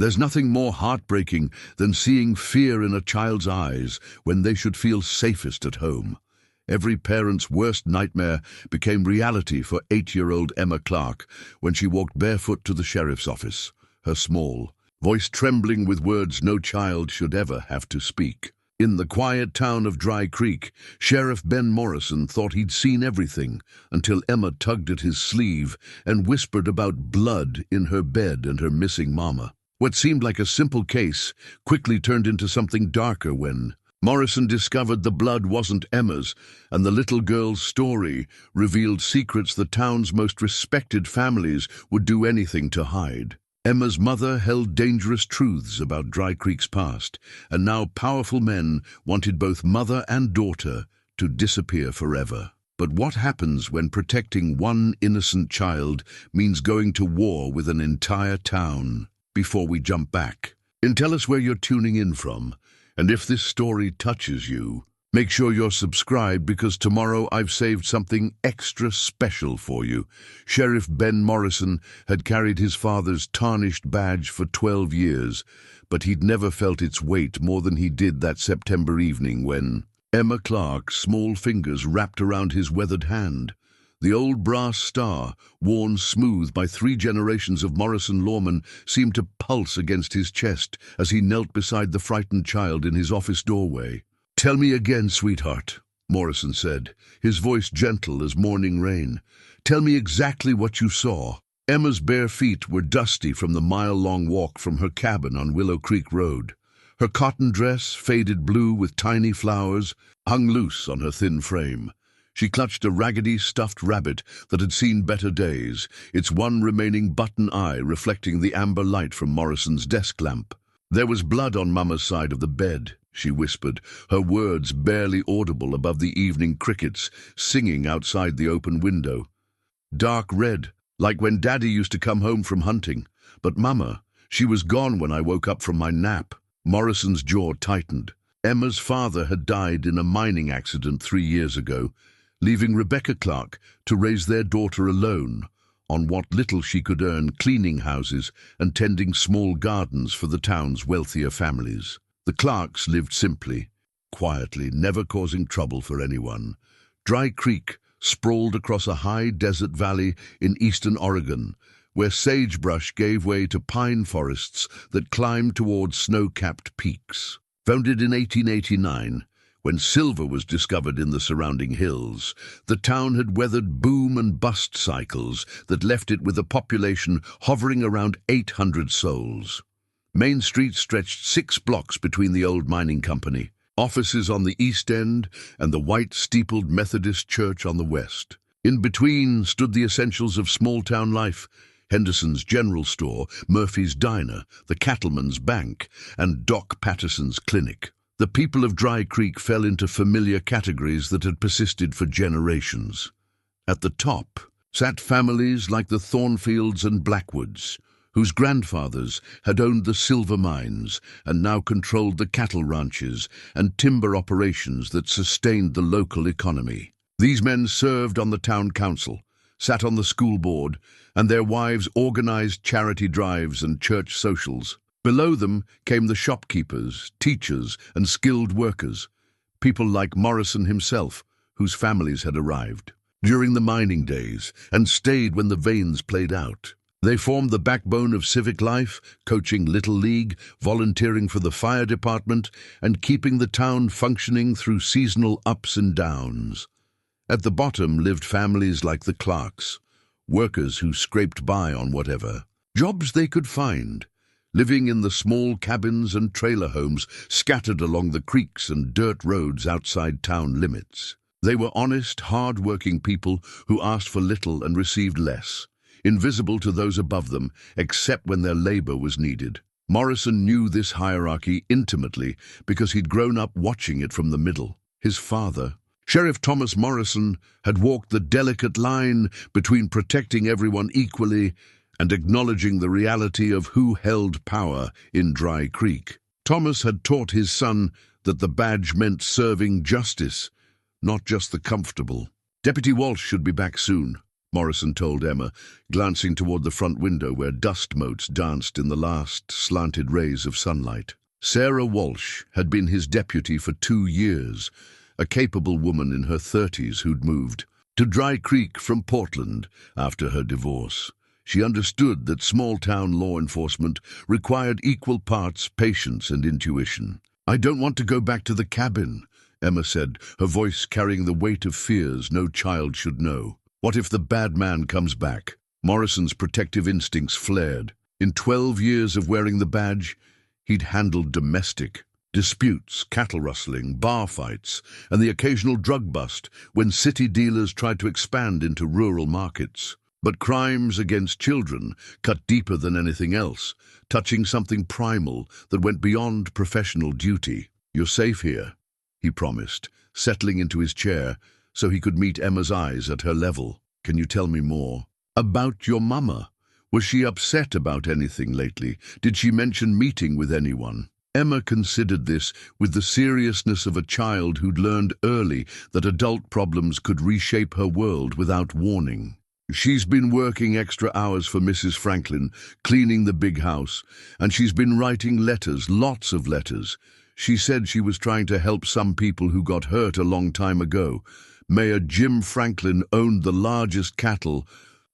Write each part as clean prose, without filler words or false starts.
There's nothing more heartbreaking than seeing fear in a child's eyes when they should feel safest at home. Every parent's worst nightmare became reality for 8-year-old Emma Clark when she walked barefoot to the sheriff's office, her small voice trembling with words no child should ever have to speak. In the quiet town of Dry Creek, Sheriff Ben Morrison thought he'd seen everything until Emma tugged at his sleeve and whispered about blood in her bed and her missing mama. What seemed like a simple case quickly turned into something darker when Morrison discovered the blood wasn't Emma's, and the little girl's story revealed secrets the town's most respected families would do anything to hide. Emma's mother held dangerous truths about Dry Creek's past, and now powerful men wanted both mother and daughter to disappear forever. But what happens when protecting one innocent child means going to war with an entire town? Before we jump back, tell us where you're tuning in from, and if this story touches you, make sure you're subscribed because tomorrow I've saved something extra special for you. Sheriff Ben Morrison had carried his father's tarnished badge for 12 years, but he'd never felt its weight more than he did that September evening when Emma Clark's small fingers wrapped around his weathered hand. The old brass star, worn smooth by 3 generations of Morrison lawmen, seemed to pulse against his chest as he knelt beside the frightened child in his office doorway. "Tell me again, sweetheart," Morrison said, his voice gentle as morning rain. "Tell me exactly what you saw." Emma's bare feet were dusty from the mile-long walk from her cabin on Willow Creek Road. Her cotton dress, faded blue with tiny flowers, hung loose on her thin frame. She clutched a raggedy stuffed rabbit that had seen better days, its one remaining button eye reflecting the amber light from Morrison's desk lamp. "There was blood on Mama's side of the bed," she whispered, her words barely audible above the evening crickets singing outside the open window. "Dark red, like when Daddy used to come home from hunting. But Mama, she was gone when I woke up from my nap." Morrison's jaw tightened. Emma's father had died in a mining accident 3 years ago, leaving Rebecca Clark to raise their daughter alone on what little she could earn cleaning houses and tending small gardens for the town's wealthier families. The Clarks lived simply, quietly, never causing trouble for anyone. Dry Creek sprawled across a high desert valley in eastern Oregon, where sagebrush gave way to pine forests that climbed toward snow-capped peaks. Founded in 1889, when silver was discovered in the surrounding hills, the town had weathered boom and bust cycles that left it with a population hovering around 800 souls. Main Street stretched 6 blocks between the old mining company, offices on the east end, and the white-steepled Methodist church on the west. In between stood the essentials of small-town life: Henderson's General Store, Murphy's Diner, the Cattleman's Bank, and Doc Patterson's Clinic. The people of Dry Creek fell into familiar categories that had persisted for generations. At the top sat families like the Thornfields and Blackwoods, whose grandfathers had owned the silver mines and now controlled the cattle ranches and timber operations that sustained the local economy. These men served on the town council, sat on the school board, and their wives organized charity drives and church socials. Below them came the shopkeepers, teachers, and skilled workers, people like Morrison himself, whose families had arrived during the mining days and stayed when the veins played out. They formed the backbone of civic life, coaching Little League, volunteering for the fire department, and keeping the town functioning through seasonal ups and downs. At the bottom lived families like the Clarks, workers who scraped by on whatever jobs they could find, living in the small cabins and trailer homes scattered along the creeks and dirt roads outside town limits. They were honest, hard-working people who asked for little and received less, invisible to those above them except when their labor was needed. Morrison knew this hierarchy intimately because he'd grown up watching it from the middle. His father, Sheriff Thomas Morrison, had walked the delicate line between protecting everyone equally and acknowledging the reality of who held power in Dry Creek. Thomas had taught his son that the badge meant serving justice, not just the comfortable. Deputy Walsh should be back soon. Morrison told Emma, glancing toward the front window where dust motes danced in the last slanted rays of sunlight. Sarah Walsh had been his deputy for 2 years, a capable woman in her 30s who'd moved to Dry Creek from Portland after her divorce. She understood that small-town law enforcement required equal parts patience and intuition. "I don't want to go back to the cabin," Emma said, her voice carrying the weight of fears no child should know. What if the bad man comes back? Morrison's protective instincts flared. In 12 years of wearing the badge, he'd handled domestic disputes, cattle rustling, bar fights, and the occasional drug bust when city dealers tried to expand into rural markets. But crimes against children cut deeper than anything else, touching something primal that went beyond professional duty. "You're safe here," he promised, settling into his chair so he could meet Emma's eyes at her level. "Can you tell me more about your mama? Was she upset about anything lately? Did she mention meeting with anyone?" Emma considered this with the seriousness of a child who'd learned early that adult problems could reshape her world without warning. "She's been working extra hours for Mrs. Franklin, cleaning the big house, and she's been writing letters, lots of letters. She said she was trying to help some people who got hurt a long time ago. Mayor Jim Franklin owned the largest cattle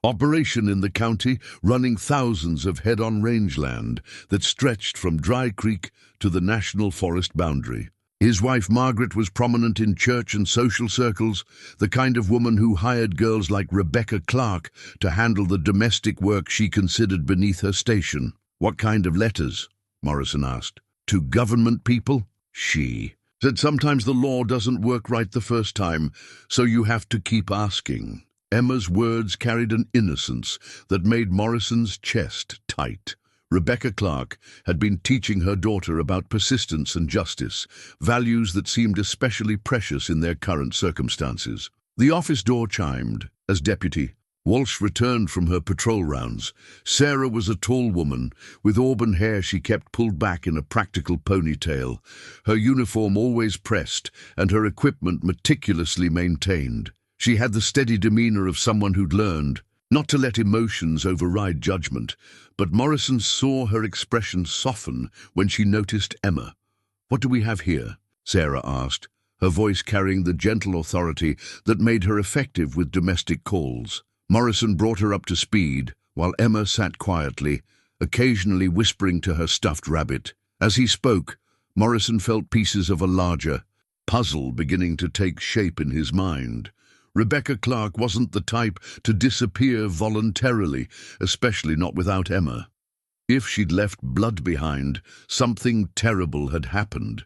operation in the county, running thousands of head-on rangeland that stretched from Dry Creek to the national forest boundary. His wife Margaret was prominent in church and social circles, the kind of woman who hired girls like Rebecca Clark to handle the domestic work she considered beneath her station." "What kind of letters?" Morrison asked. "To government people?" She said sometimes the law doesn't work right the first time, so you have to keep asking. Emma's words carried an innocence that made Morrison's chest tight. Rebecca Clark had been teaching her daughter about persistence and justice, values that seemed especially precious in their current circumstances. The office door chimed as Deputy Walsh returned from her patrol rounds. Sarah was a tall woman, with auburn hair she kept pulled back in a practical ponytail, her uniform always pressed and her equipment meticulously maintained. She had the steady demeanor of someone who'd learned not to let emotions override judgment, but Morrison saw her expression soften when she noticed Emma. "What do we have here?" Sarah asked, her voice carrying the gentle authority that made her effective with domestic calls. Morrison brought her up to speed, while Emma sat quietly, occasionally whispering to her stuffed rabbit. As he spoke, Morrison felt pieces of a larger puzzle beginning to take shape in his mind. Rebecca Clark wasn't the type to disappear voluntarily, especially not without Emma. If she'd left blood behind, something terrible had happened.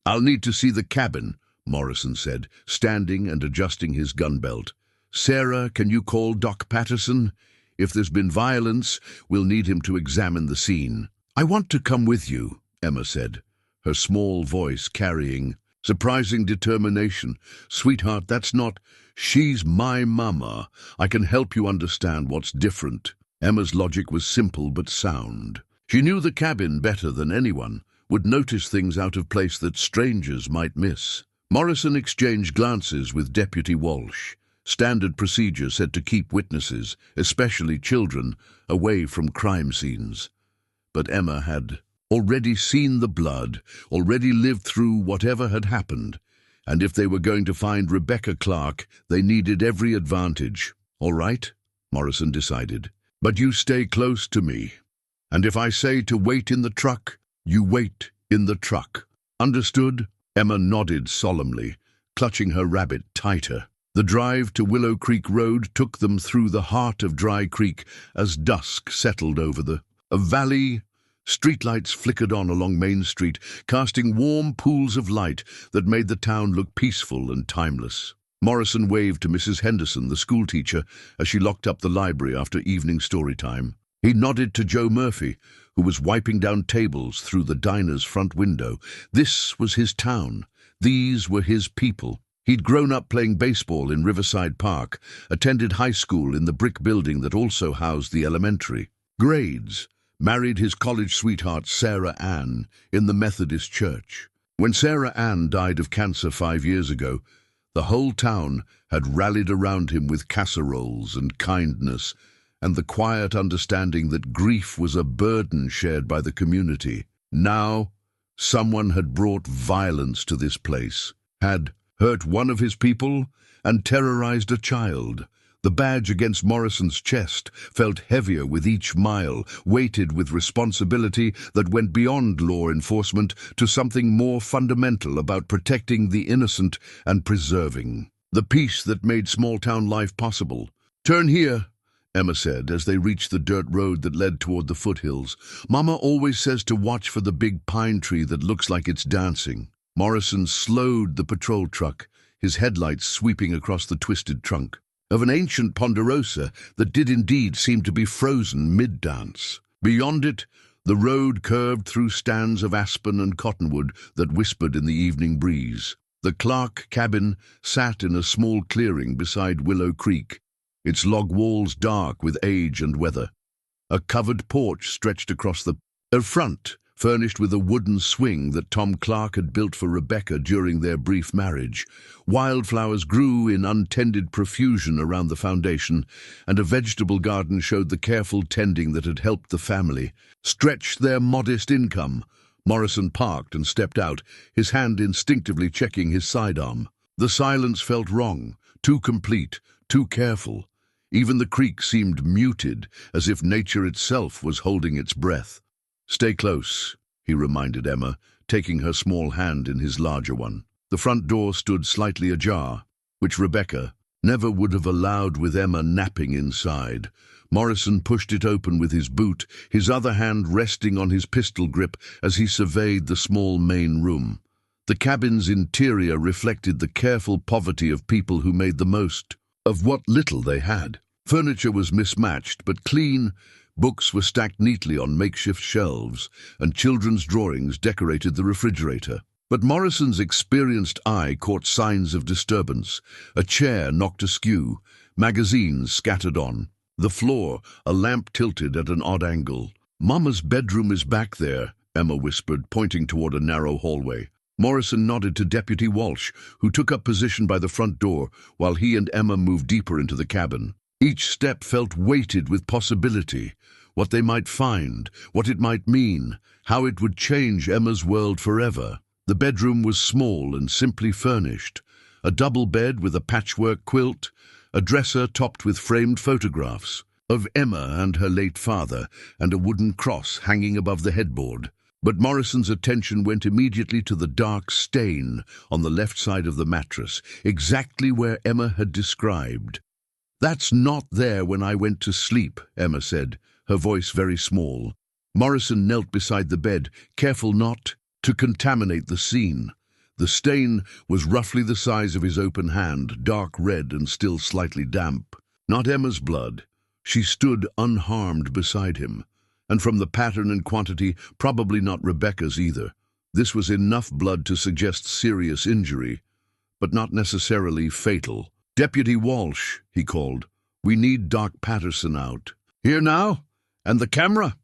"I'll need to see the cabin," Morrison said, standing and adjusting his gun belt. "Sarah, can you call Doc Patterson? If there's been violence, we'll need him to examine the scene." "I want to come with you," Emma said, her small voice carrying surprising determination. "Sweetheart, that's not... She's my mama. I can help you understand what's different." Emma's logic was simple but sound. She knew the cabin better than anyone, would notice things out of place that strangers might miss. Morrison exchanged glances with Deputy Walsh. Standard procedure said to keep witnesses, especially children, away from crime scenes. But Emma had already seen the blood, already lived through whatever had happened, and if they were going to find Rebecca Clark, they needed every advantage. "All right," Morrison decided, "but you stay close to me. And if I say to wait in the truck, you wait in the truck. Understood?" Emma nodded solemnly, clutching her rabbit tighter. The drive to Willow Creek Road took them through the heart of Dry Creek as dusk settled over a valley. Streetlights flickered on along Main Street, casting warm pools of light that made the town look peaceful and timeless. Morrison waved to Mrs. Henderson, the schoolteacher, as she locked up the library after evening story time. He nodded to Joe Murphy, who was wiping down tables through the diner's front window. This was his town. These were his people. He'd grown up playing baseball in Riverside Park, attended high school in the brick building that also housed the elementary grades, married his college sweetheart Sarah Ann in the Methodist Church. When Sarah Ann died of cancer 5 years ago, The whole town had rallied around him with casseroles and kindness, and the quiet understanding that grief was a burden shared by the community. Now, someone had brought violence to this place, had hurt one of his people, and terrorized a child. The badge against Morrison's chest felt heavier with each mile, weighted with responsibility that went beyond law enforcement to something more fundamental about protecting the innocent and preserving the peace that made small-town life possible. "Turn here," Emma said as they reached the dirt road that led toward the foothills. "Mama always says to watch for the big pine tree that looks like it's dancing." Morrison slowed the patrol truck, his headlights sweeping across the twisted trunk of an ancient ponderosa that did indeed seem to be frozen mid-dance. Beyond it, the road curved through stands of aspen and cottonwood that whispered in the evening breeze. The Clark cabin sat in a small clearing beside Willow Creek, its log walls dark with age and weather. A covered porch stretched across the front, furnished with a wooden swing that Tom Clark had built for Rebecca during their brief marriage. Wildflowers grew in untended profusion around the foundation, and a vegetable garden showed the careful tending that had helped the family stretch their modest income. Morrison parked and stepped out, his hand instinctively checking his sidearm. The silence felt wrong, too complete, too careful. Even the creek seemed muted, as if nature itself was holding its breath. "Stay close," he reminded Emma, taking her small hand in his larger one. The front door stood slightly ajar, which Rebecca never would have allowed with Emma napping inside. Morrison pushed it open with his boot, his other hand resting on his pistol grip as he surveyed the small main room. The cabin's interior reflected the careful poverty of people who made the most of what little they had. Furniture was mismatched but clean. Books were stacked neatly on makeshift shelves, and children's drawings decorated the refrigerator. But Morrison's experienced eye caught signs of disturbance. A chair knocked askew, magazines scattered on the floor, a lamp tilted at an odd angle. "Mama's bedroom is back there," Emma whispered, pointing toward a narrow hallway. Morrison nodded to Deputy Walsh, who took up position by the front door, while he and Emma moved deeper into the cabin. Each step felt weighted with possibility. What they might find, what it might mean, how it would change Emma's world forever. The bedroom was small and simply furnished. A double bed with a patchwork quilt, a dresser topped with framed photographs of Emma and her late father, and a wooden cross hanging above the headboard. But Morrison's attention went immediately to the dark stain on the left side of the mattress, exactly where Emma had described. "That's not there when I went to sleep," Emma said, her voice very small. Morrison knelt beside the bed, careful not to contaminate the scene. The stain was roughly the size of his open hand, dark red and still slightly damp. Not Emma's blood. She stood unharmed beside him. And from the pattern and quantity, probably not Rebecca's either. This was enough blood to suggest serious injury, but not necessarily fatal. "Deputy Walsh," he called. "We need Doc Patterson out." "Here now? And the camera?"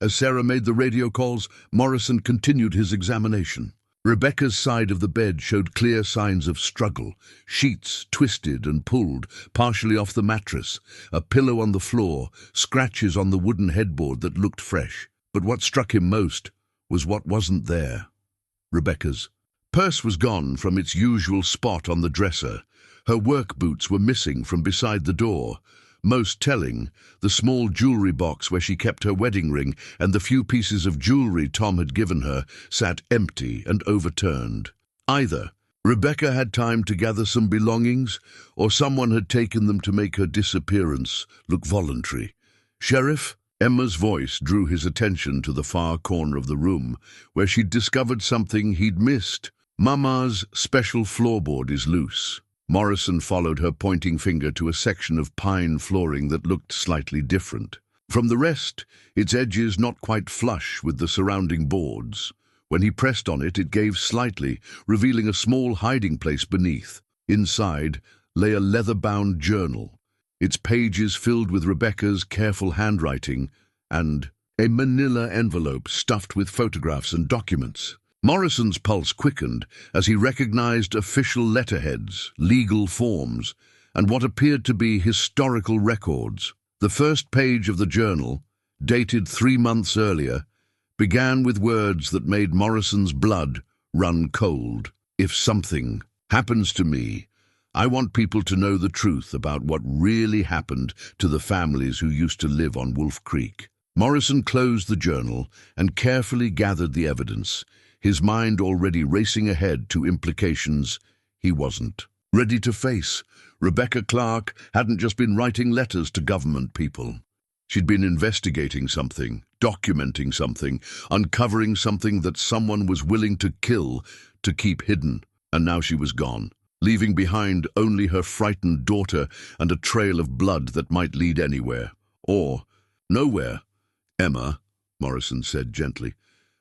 As Sarah made the radio calls, Morrison continued his examination. Rebecca's side of the bed showed clear signs of struggle. Sheets twisted and pulled, partially off the mattress, a pillow on the floor, scratches on the wooden headboard that looked fresh. But what struck him most was what wasn't there. Rebecca's purse was gone from its usual spot on the dresser. Her work boots were missing from beside the door. Most telling, the small jewelry box where she kept her wedding ring and the few pieces of jewelry Tom had given her sat empty and overturned. Either Rebecca had time to gather some belongings, or someone had taken them to make her disappearance look voluntary. "Sheriff?" Emma's voice drew his attention to the far corner of the room, where she'd discovered something he'd missed. "Mama's special floorboard is loose." Morrison followed her pointing finger to a section of pine flooring that looked slightly different. From the rest, its edges not quite flush with the surrounding boards. When he pressed on it, it gave slightly, revealing a small hiding place beneath. Inside lay a leather-bound journal, its pages filled with Rebecca's careful handwriting, and a manila envelope stuffed with photographs and documents. Morrison's pulse quickened as he recognized official letterheads, legal forms, and what appeared to be historical records. The first page of the journal, dated 3 months earlier, began with words that made Morrison's blood run cold. If something happens to me, I want people to know the truth about what really happened to the families who used to live on Wolf Creek. Morrison closed the journal and carefully gathered the evidence, his mind already racing ahead to implications he wasn't ready to face. Rebecca Clark hadn't just been writing letters to government people. She'd been investigating something, documenting something, uncovering something that someone was willing to kill to keep hidden. And now she was gone, leaving behind only her frightened daughter and a trail of blood that might lead anywhere. Or nowhere. "Emma," Morrison said gently,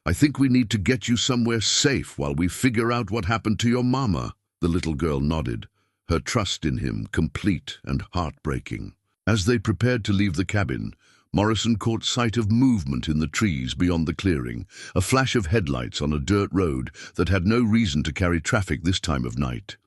"I think we need to get you somewhere safe while we figure out what happened to your mama." The little girl nodded, her trust in him complete and heartbreaking. As they prepared to leave the cabin, Morrison caught sight of movement in the trees beyond the clearing, a flash of headlights on a dirt road that had no reason to carry traffic this time of night.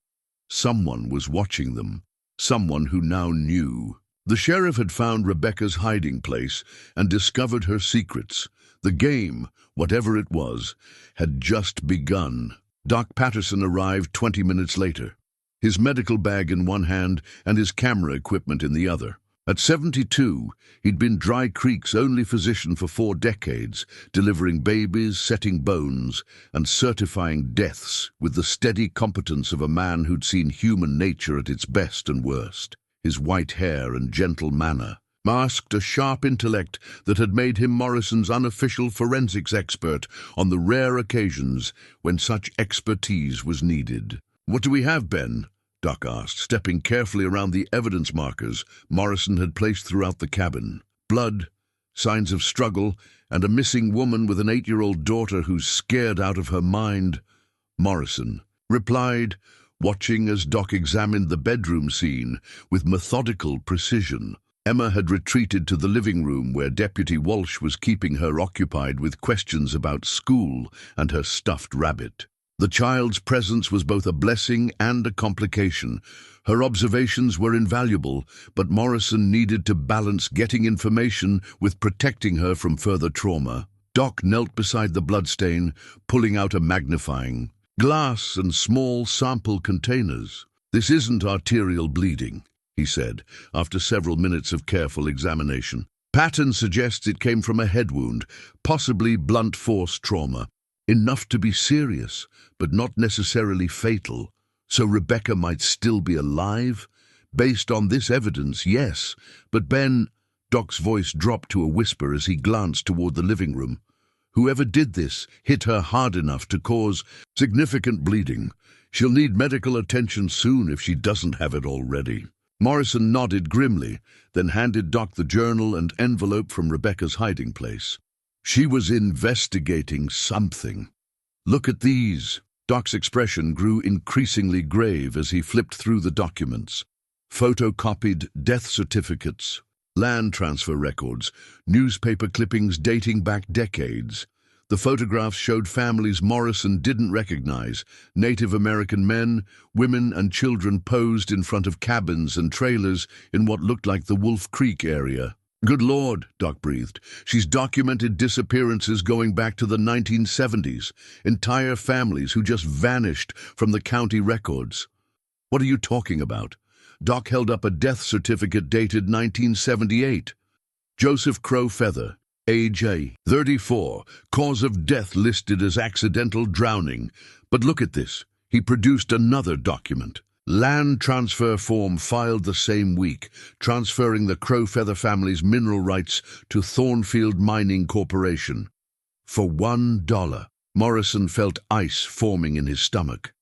Someone was watching them, someone who now knew. The sheriff had found Rebecca's hiding place and discovered her secrets. The game, whatever it was, had just begun. Doc Patterson arrived 20 minutes later, his medical bag in one hand and his camera equipment in the other. At 72, he'd been Dry Creek's only physician for 4 decades, delivering babies, setting bones, and certifying deaths with the steady competence of a man who'd seen human nature at its best and worst. His white hair and gentle manner masked a sharp intellect that had made him Morrison's unofficial forensics expert on the rare occasions when such expertise was needed. "What do we have, Ben?" Doc asked, stepping carefully around the evidence markers Morrison had placed throughout the cabin. Blood, signs of struggle, and a missing woman with an 8-year-old daughter who's scared out of her mind. Morrison replied, watching as Doc examined the bedroom scene with methodical precision. Emma had retreated to the living room where Deputy Walsh was keeping her occupied with questions about school and her stuffed rabbit. The child's presence was both a blessing and a complication. Her observations were invaluable, but Morrison needed to balance getting information with protecting her from further trauma. Doc knelt beside the bloodstain, pulling out a magnifying glass and small sample containers. "This isn't arterial bleeding," he said, after several minutes of careful examination. "Pattern suggests it came from a head wound, possibly blunt force trauma. Enough to be serious, but not necessarily fatal. So Rebecca might still be alive? Based on this evidence, yes. But Ben..." Doc's voice dropped to a whisper as he glanced toward the living room. "Whoever did this hit her hard enough to cause significant bleeding. She'll need medical attention soon if she doesn't have it already." Morrison nodded grimly, then handed Doc the journal and envelope from Rebecca's hiding place. "She was investigating something. Look at these." Doc's expression grew increasingly grave as he flipped through the documents. Photocopied death certificates, land transfer records, newspaper clippings dating back decades. The photographs showed families Morrison didn't recognize. Native American men, women, and children posed in front of cabins and trailers in what looked like the Wolf Creek area. "Good Lord," Doc breathed. "She's documented disappearances going back to the 1970s. Entire families who just vanished from the county records." "What are you talking about?" Doc held up a death certificate dated 1978. "Joseph Crow Feather, age 34, cause of death listed as accidental drowning. But look at this." He produced another document. Land transfer form filed the same week, transferring the Crowfeather family's mineral rights to Thornfield Mining Corporation. For $1. Morrison felt ice forming in his stomach.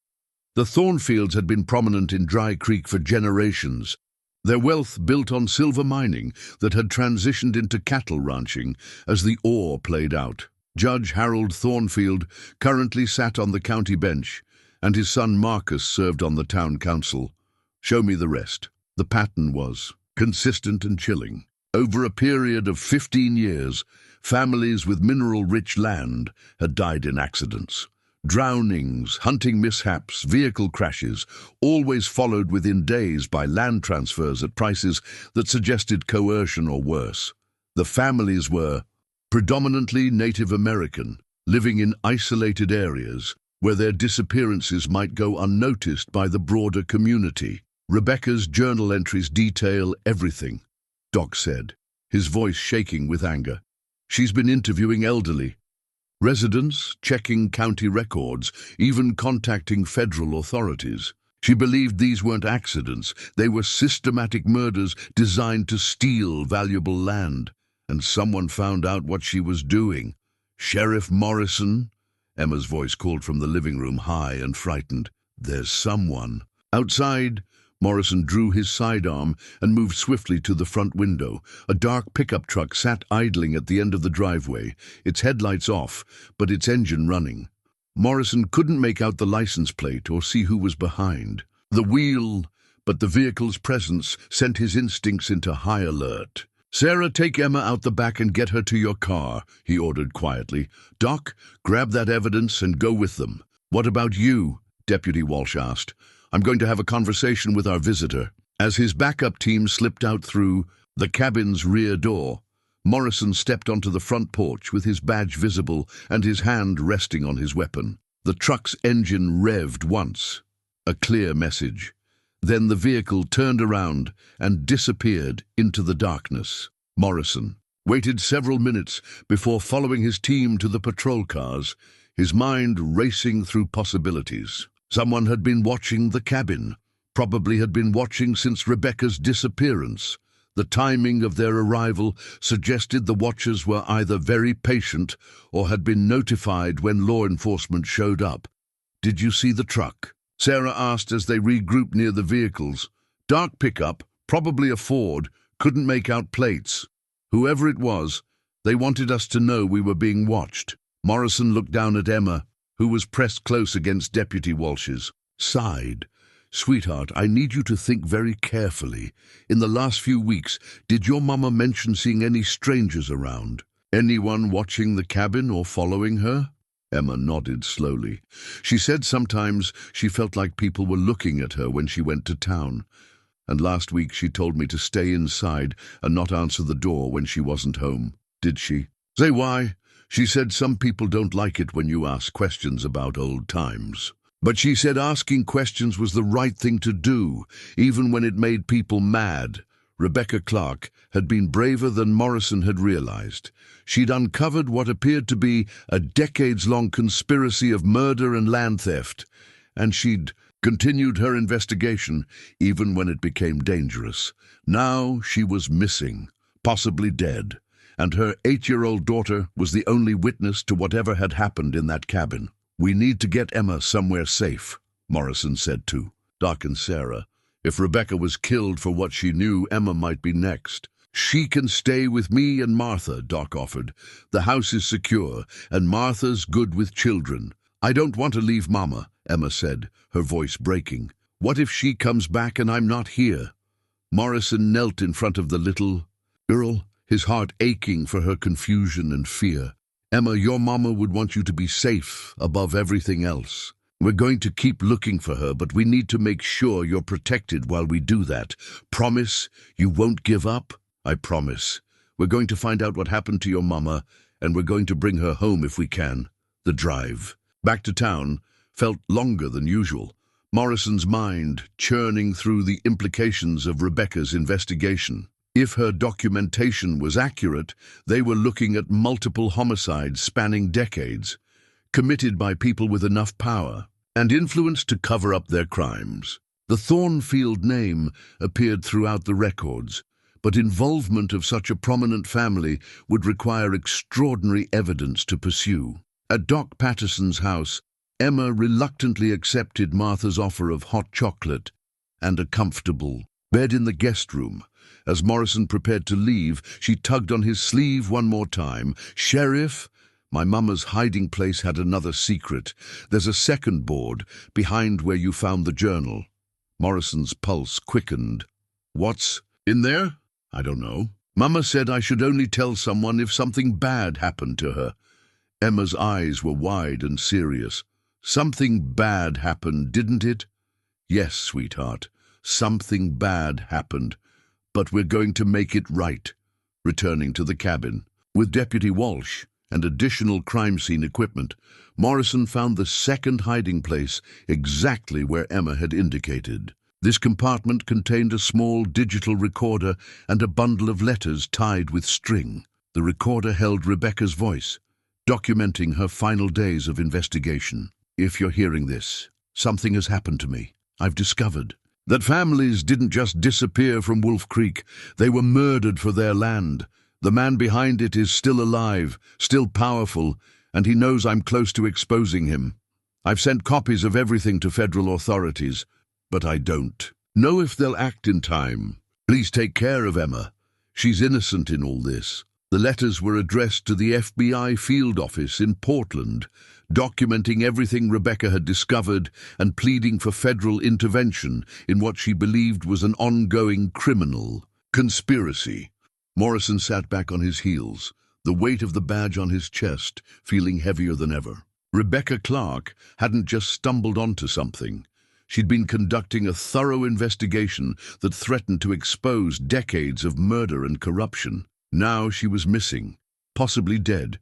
The Thornfields had been prominent in Dry Creek for generations, their wealth built on silver mining that had transitioned into cattle ranching as the ore played out. Judge Harold Thornfield currently sat on the county bench, and his son Marcus served on the town council. Show me the rest. The pattern was consistent and chilling. Over a period of 15 years, families with mineral-rich land had died in accidents. Drownings, hunting mishaps, vehicle crashes, always followed within days by land transfers at prices that suggested coercion or worse. The families were predominantly Native American, living in isolated areas where their disappearances might go unnoticed by the broader community. Rebecca's journal entries detail everything, Doc said, his voice shaking with anger. She's been interviewing elderly residents, checking county records, even contacting federal authorities. She believed these weren't accidents. They were systematic murders designed to steal valuable land. And someone found out what she was doing. Sheriff Morrison? Emma's voice called from the living room, high and frightened. There's someone. Outside, Morrison drew his sidearm and moved swiftly to the front window. A dark pickup truck sat idling at the end of the driveway, its headlights off, but its engine running. Morrison couldn't make out the license plate or see who was behind. The wheel, but the vehicle's presence sent his instincts into high alert. "Sarah, take Emma out the back and get her to your car," he ordered quietly. "Doc, grab that evidence and go with them." "What about you?" Deputy Walsh asked. "I'm going to have a conversation with our visitor." As his backup team slipped out through the cabin's rear door, Morrison stepped onto the front porch with his badge visible and his hand resting on his weapon. The truck's engine revved once, a clear message. Then the vehicle turned around and disappeared into the darkness. Morrison waited several minutes before following his team to the patrol cars, his mind racing through possibilities. Someone had been watching the cabin, probably had been watching since Rebecca's disappearance. The timing of their arrival suggested the watchers were either very patient or had been notified when law enforcement showed up. "Did you see the truck?" Sarah asked as they regrouped near the vehicles. "Dark pickup, probably a Ford, couldn't make out plates. Whoever it was, they wanted us to know we were being watched." Morrison looked down at Emma, who was pressed close against Deputy Walsh's side. "Sweetheart, I need you to think very carefully. In the last few weeks, did your mama mention seeing any strangers around? Anyone watching the cabin or following her?" Emma nodded slowly. She said sometimes she felt like people were looking at her when she went to town. And last week she told me to stay inside and not answer the door when she wasn't home. Did she? "Say why?" "She said some people don't like it when you ask questions about old times. But she said asking questions was the right thing to do, even when it made people mad." Rebecca Clark had been braver than Morrison had realized. She'd uncovered what appeared to be a decades-long conspiracy of murder and land theft, and she'd continued her investigation even when it became dangerous. Now she was missing, possibly dead, and her 8-year-old daughter was the only witness to whatever had happened in that cabin. "We need to get Emma somewhere safe," Morrison said to Doc and Sarah. "If Rebecca was killed for what she knew, Emma might be next." "She can stay with me and Martha," Doc offered. "The house is secure, and Martha's good with children." "I don't want to leave Mama," Emma said, her voice breaking. "What if she comes back and I'm not here?" Morrison knelt in front of the little girl, his heart aching for her confusion and fear. "Emma, your mama would want you to be safe above everything else. We're going to keep looking for her, but we need to make sure you're protected while we do that. Promise you won't give up?" "I promise. We're going to find out what happened to your mama, and we're going to bring her home if we can." The drive back to town felt longer than usual, Morrison's mind churning through the implications of Rebecca's investigation. If her documentation was accurate, they were looking at multiple homicides spanning decades, committed by people with enough power and influence to cover up their crimes. The Thornfield name appeared throughout the records, but involvement of such a prominent family would require extraordinary evidence to pursue. At Doc Patterson's house, Emma reluctantly accepted Martha's offer of hot chocolate and a comfortable bed in the guest room. As Morrison prepared to leave, she tugged on his sleeve one more time. "Sheriff, my mama's hiding place had another secret. There's a second board behind where you found the journal." Morrison's pulse quickened. "What's in there?" "I don't know. Mama said I should only tell someone if something bad happened to her." Emma's eyes were wide and serious. Something bad happened, didn't it? Yes, sweetheart, something bad happened, but we're going to make it right. Returning to the cabin, with Deputy Walsh and additional crime scene equipment, Morrison found the second hiding place exactly where Emma had indicated. This compartment contained a small digital recorder and a bundle of letters tied with string. The recorder held Rebecca's voice, documenting her final days of investigation. If you're hearing this, something has happened to me. I've discovered that families didn't just disappear from Wolf Creek, they were murdered for their land. The man behind it is still alive, still powerful, and he knows I'm close to exposing him. I've sent copies of everything to federal authorities, but I don't know if they'll act in time. Please take care of Emma. She's innocent in all this. The letters were addressed to the FBI field office in Portland, documenting everything Rebecca had discovered and pleading for federal intervention in what she believed was an ongoing criminal conspiracy. Morrison sat back on his heels, the weight of the badge on his chest feeling heavier than ever. Rebecca Clark hadn't just stumbled onto something. She'd been conducting a thorough investigation that threatened to expose decades of murder and corruption. Now she was missing, possibly dead,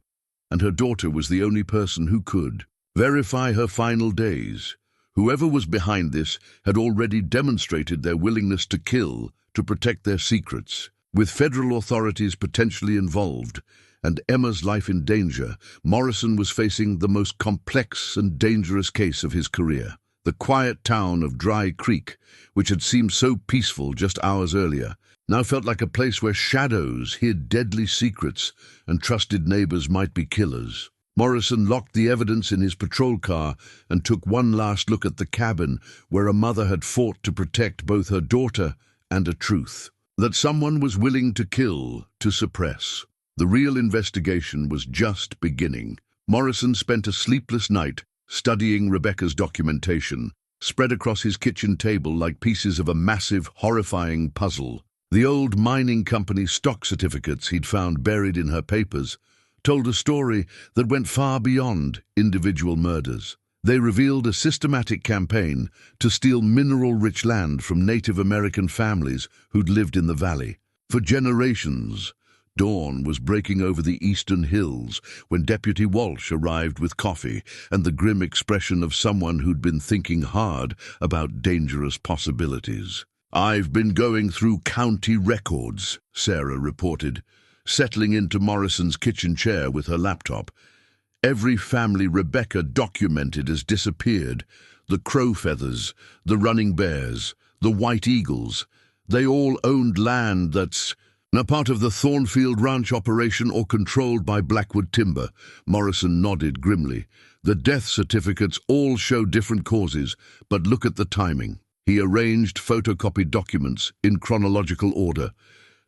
and her daughter was the only person who could verify her final days. Whoever was behind this had already demonstrated their willingness to kill to protect their secrets. With federal authorities potentially involved and Emma's life in danger, Morrison was facing the most complex and dangerous case of his career. The quiet town of Dry Creek, which had seemed so peaceful just hours earlier, now felt like a place where shadows hid deadly secrets and trusted neighbors might be killers. Morrison locked the evidence in his patrol car and took one last look at the cabin where a mother had fought to protect both her daughter and a truth that someone was willing to kill to suppress. The real investigation was just beginning. Morrison spent a sleepless night studying Rebecca's documentation, spread across his kitchen table like pieces of a massive, horrifying puzzle. The old mining company stock certificates he'd found buried in her papers told a story that went far beyond individual murders. They revealed a systematic campaign to steal mineral-rich land from Native American families who'd lived in the valley. For generations, dawn was breaking over the eastern hills when Deputy Walsh arrived with coffee and the grim expression of someone who'd been thinking hard about dangerous possibilities. "I've been going through county records," Sarah reported, settling into Morrison's kitchen chair with her laptop. Every family Rebecca documented has disappeared. The crow feathers, the running bears, the white eagles. They all owned land that's now part of the Thornfield Ranch operation or controlled by Blackwood Timber. Morrison nodded grimly. The death certificates all show different causes, but look at the timing. He arranged photocopied documents in chronological order.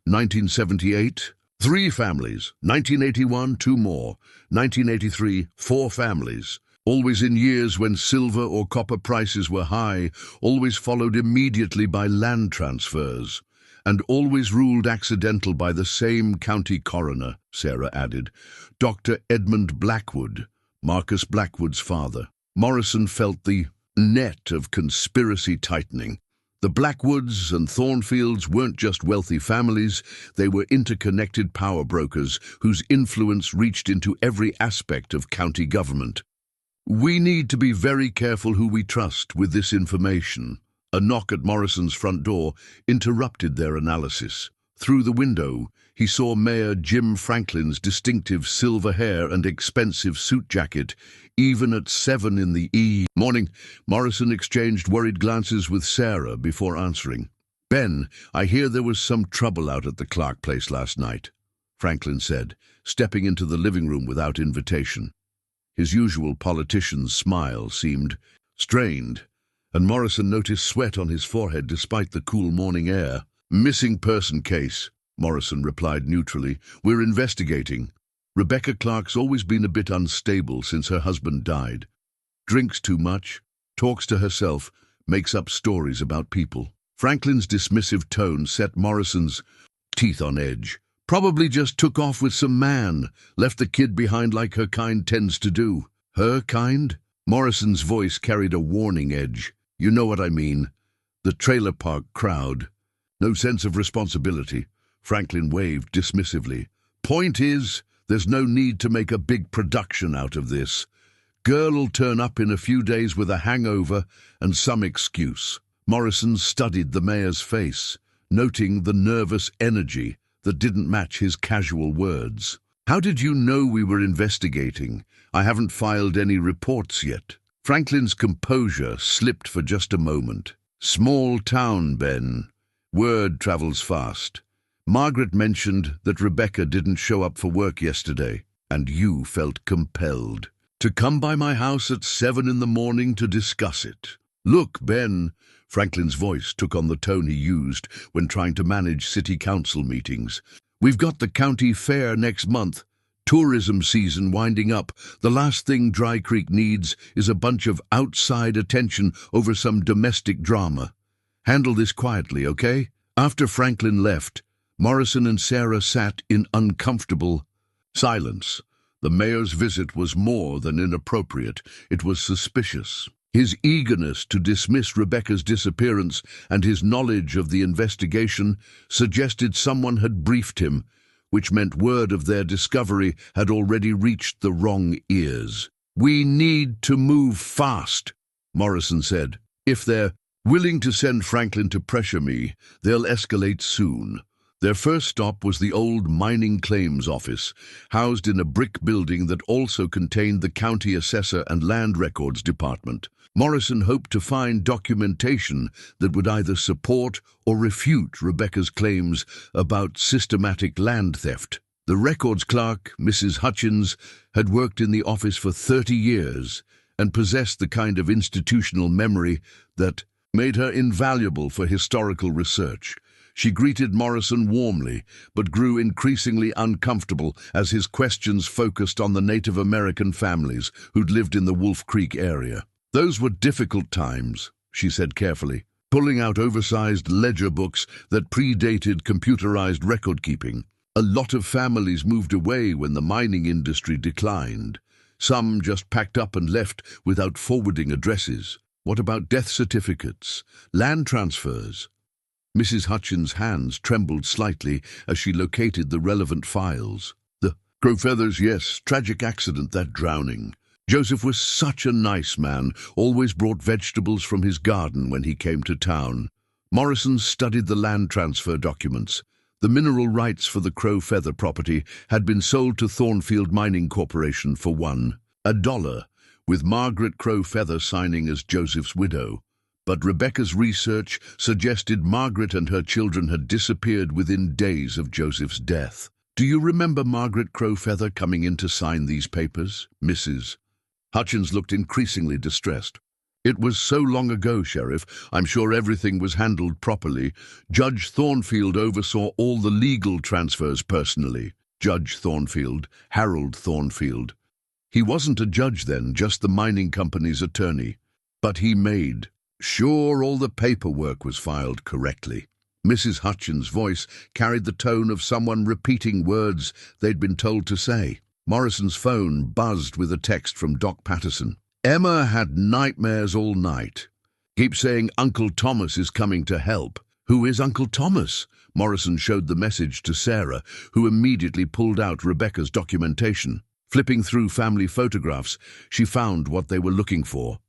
1978, 3 families. 1981, 2 more. 1983, 4 families. Always in years when silver or copper prices were high, always followed immediately by land transfers, and always ruled accidental by the same county coroner, Sarah added, Dr. Edmund Blackwood, Marcus Blackwood's father. Morrison felt the net of conspiracy tightening. The Blackwoods and Thornfields weren't just wealthy families, they were interconnected power brokers whose influence reached into every aspect of county government. "We need to be very careful who we trust with this information." A knock at Morrison's front door interrupted their analysis. Through the window, he saw Mayor Jim Franklin's distinctive silver hair and expensive suit jacket, even at 7 in the morning. Morrison exchanged worried glances with Sarah before answering. "Ben, I hear there was some trouble out at the Clark place last night," Franklin said, stepping into the living room without invitation. His usual politician's smile seemed strained, and Morrison noticed sweat on his forehead despite the cool morning air. "Missing person case," Morrison replied neutrally. "We're investigating. Rebecca Clark's always been a bit unstable since her husband died. Drinks too much, talks to herself, makes up stories about people." Franklin's dismissive tone set Morrison's teeth on edge. "Probably just took off with some man, left the kid behind like her kind tends to do." "Her kind?" Morrison's voice carried a warning edge. You know what I mean. The trailer park crowd. No sense of responsibility. Franklin waved dismissively. Point is, there's no need to make a big production out of this. Girl'll turn up in a few days with a hangover and some excuse. Morrison studied the mayor's face, noting the nervous energy that didn't match his casual words. How did you know we were investigating? I haven't filed any reports yet. Franklin's composure slipped for just a moment. Small town, Ben. Word travels fast. Margaret mentioned that Rebecca didn't show up for work yesterday, and you felt compelled to come by my house at 7 in the morning to discuss it. Look, Ben, Franklin's voice took on the tone he used when trying to manage city council meetings. We've got the county fair next month. Tourism season winding up. The last thing Dry Creek needs is a bunch of outside attention over some domestic drama. Handle this quietly, okay? After Franklin left, Morrison and Sarah sat in uncomfortable silence. The mayor's visit was more than inappropriate. It was suspicious. His eagerness to dismiss Rebecca's disappearance and his knowledge of the investigation suggested someone had briefed him, which meant word of their discovery had already reached the wrong ears. We need to move fast, Morrison said. If they're willing to send Franklin to pressure me, they'll escalate soon. Their first stop was the old mining claims office, housed in a brick building that also contained the county assessor and land records department. Morrison hoped to find documentation that would either support or refute Rebecca's claims about systematic land theft. The records clerk, Mrs. Hutchins, had worked in the office for 30 years and possessed the kind of institutional memory that made her invaluable for historical research. She greeted Morrison warmly, but grew increasingly uncomfortable as his questions focused on the Native American families who'd lived in the Wolf Creek area. Those were difficult times, she said carefully, pulling out oversized ledger books that predated computerized record-keeping. A lot of families moved away when the mining industry declined. Some just packed up and left without forwarding addresses. What about death certificates, land transfers? Mrs. Hutchins' hands trembled slightly as she located the relevant files. The Crow Feathers, yes, tragic accident, that drowning. Joseph was such a nice man, always brought vegetables from his garden when he came to town. Morrison studied the land transfer documents. The mineral rights for the Crow Feather property had been sold to Thornfield Mining Corporation for $1, with Margaret Crow Feather signing as Joseph's widow. But Rebecca's research suggested Margaret and her children had disappeared within days of Joseph's death. Do you remember Margaret Crow Feather coming in to sign these papers, Mrs. Hutchins looked increasingly distressed. It was so long ago, Sheriff. I'm sure everything was handled properly. Judge Thornfield oversaw all the legal transfers personally. Judge Thornfield, Harold Thornfield. He wasn't a judge then, just the mining company's attorney. But he made sure all the paperwork was filed correctly. Mrs. Hutchins' voice carried the tone of someone repeating words they'd been told to say. Morrison's phone buzzed with a text from Doc Patterson. Emma had nightmares all night. Keep saying Uncle Thomas is coming to help. Who is Uncle Thomas? Morrison showed the message to Sarah, who immediately pulled out Rebecca's documentation. Flipping through family photographs, she found what they were looking for.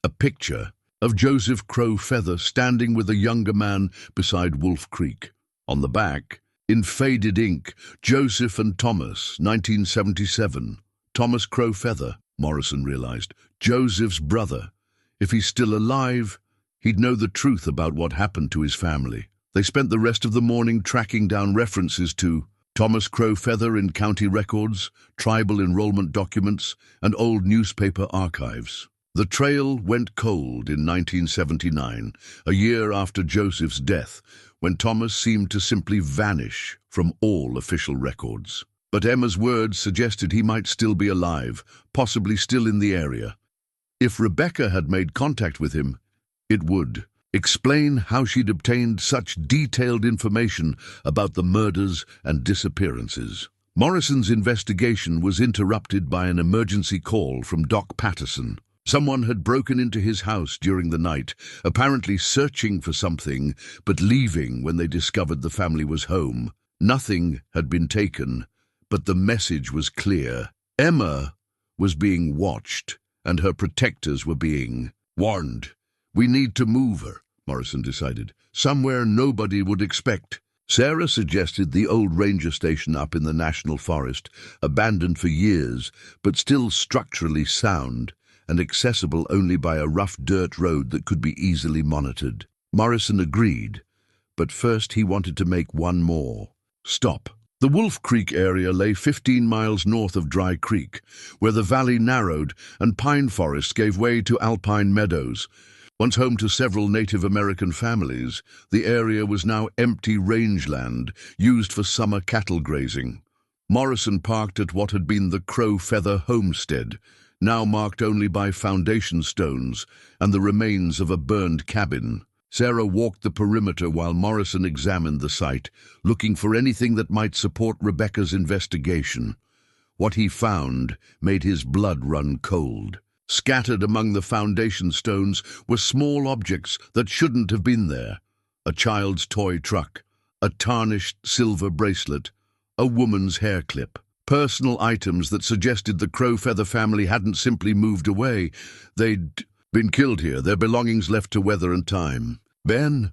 A picture of Joseph Crow Feather standing with a younger man beside Wolf Creek. On the back, in faded ink, Joseph and Thomas, 1977. Thomas Crow Feather, Morrison realized. Joseph's brother. If he's still alive, he'd know the truth about what happened to his family. They spent the rest of the morning tracking down references to Thomas Crow Feather in county records, tribal enrollment documents, and old newspaper archives. The trail went cold in 1979, a year after Joseph's death, when Thomas seemed to simply vanish from all official records. But Emma's words suggested he might still be alive, possibly still in the area. If Rebecca had made contact with him, it would explain how she'd obtained such detailed information about the murders and disappearances. Morrison's investigation was interrupted by an emergency call from Doc Patterson. Someone had broken into his house during the night, apparently searching for something, but leaving when they discovered the family was home. Nothing had been taken, but the message was clear. Emma was being watched, and her protectors were being warned. "We need to move her," Morrison decided. "Somewhere nobody would expect." Sarah suggested the old ranger station up in the national forest, abandoned for years, but still structurally sound, and accessible only by a rough dirt road that could be easily monitored. Morrison agreed, but first he wanted to make one more stop. The Wolf Creek area lay 15 miles north of Dry Creek, where the valley narrowed and pine forests gave way to alpine meadows. Once home to several Native American families, the area was now empty rangeland used for summer cattle grazing. Morrison parked at what had been the Crow Feather homestead, now marked only by foundation stones and the remains of a burned cabin. Sarah walked the perimeter while Morrison examined the site, looking for anything that might support Rebecca's investigation. What he found made his blood run cold. Scattered among the foundation stones were small objects that shouldn't have been there. A child's toy truck, a tarnished silver bracelet, a woman's hair clip. Personal items that suggested the Crow Feather family hadn't simply moved away. They'd been killed here, their belongings left to weather and time. "Ben,"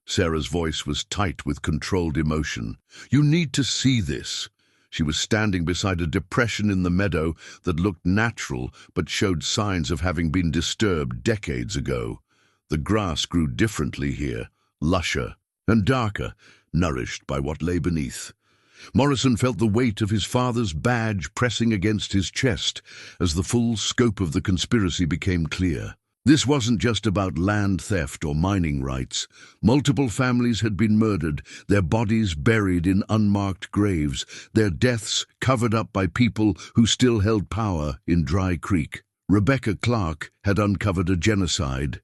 Sarah's voice was tight with controlled emotion, "you need to see this." She was standing beside a depression in the meadow that looked natural but showed signs of having been disturbed decades ago. The grass grew differently here, lusher and darker, nourished by what lay beneath. Morrison felt the weight of his father's badge pressing against his chest as the full scope of the conspiracy became clear. This wasn't just about land theft or mining rights. Multiple families had been murdered, their bodies buried in unmarked graves, their deaths covered up by people who still held power in Dry Creek. Rebecca Clark had uncovered a genocide,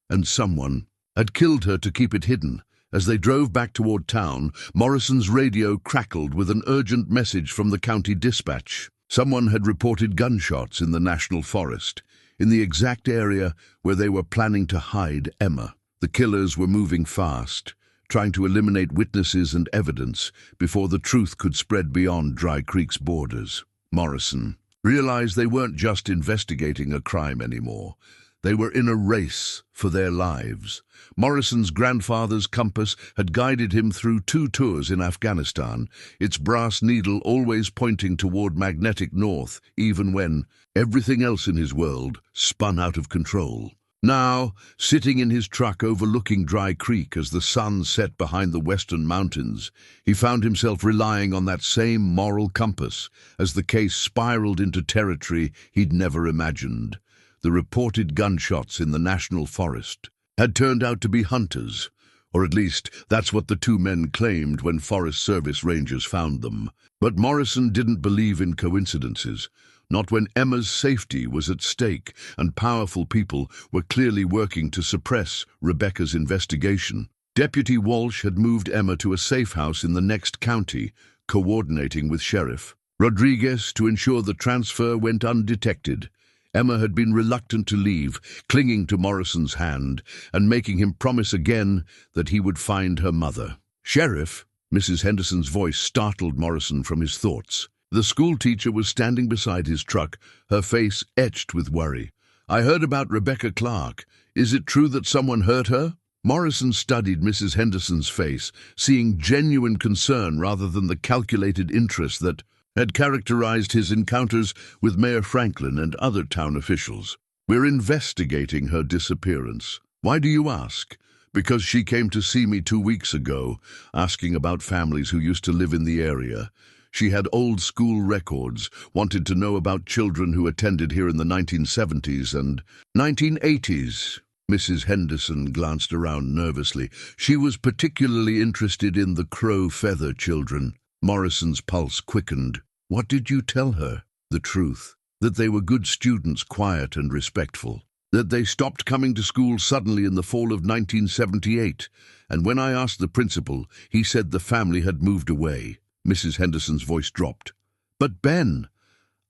and someone had killed her to keep it hidden. As they drove back toward town, Morrison's radio crackled with an urgent message from the county dispatch. Someone had reported gunshots in the national forest, in the exact area where they were planning to hide Emma. The killers were moving fast, trying to eliminate witnesses and evidence before the truth could spread beyond Dry Creek's borders. Morrison realized they weren't just investigating a crime anymore. They were in a race for their lives. Morrison's grandfather's compass had guided him through 2 tours in Afghanistan, its brass needle always pointing toward magnetic north, even when everything else in his world spun out of control. Now, sitting in his truck overlooking Dry Creek as the sun set behind the western mountains, he found himself relying on that same moral compass as the case spiraled into territory he'd never imagined. The reported gunshots in the national forest had turned out to be hunters, or at least that's what the 2 men claimed when Forest Service rangers found them. But Morrison didn't believe in coincidences, not when Emma's safety was at stake and powerful people were clearly working to suppress Rebecca's investigation. Deputy Walsh had moved Emma to a safe house in the next county, coordinating with Sheriff Rodriguez to ensure the transfer went undetected. Emma had been reluctant to leave, clinging to Morrison's hand and making him promise again that he would find her mother. "Sheriff," Mrs. Henderson's voice startled Morrison from his thoughts. The schoolteacher was standing beside his truck, her face etched with worry. "I heard about Rebecca Clark. Is it true that someone hurt her?" Morrison studied Mrs. Henderson's face, seeing genuine concern rather than the calculated interest that had characterized his encounters with Mayor Franklin and other town officials. "We're investigating her disappearance." "Why do you ask?" "Because she came to see me 2 weeks ago, asking about families who used to live in the area. She had old school records, wanted to know about children who attended here in the 1970s and 1980s. Mrs. Henderson glanced around nervously. She was particularly interested in the Crow Feather children. Morrison's pulse quickened. "What did you tell her?" "The truth. That they were good students, quiet and respectful. That they stopped coming to school suddenly in the fall of 1978. And when I asked the principal, he said the family had moved away." Mrs. Henderson's voice dropped. "But Ben,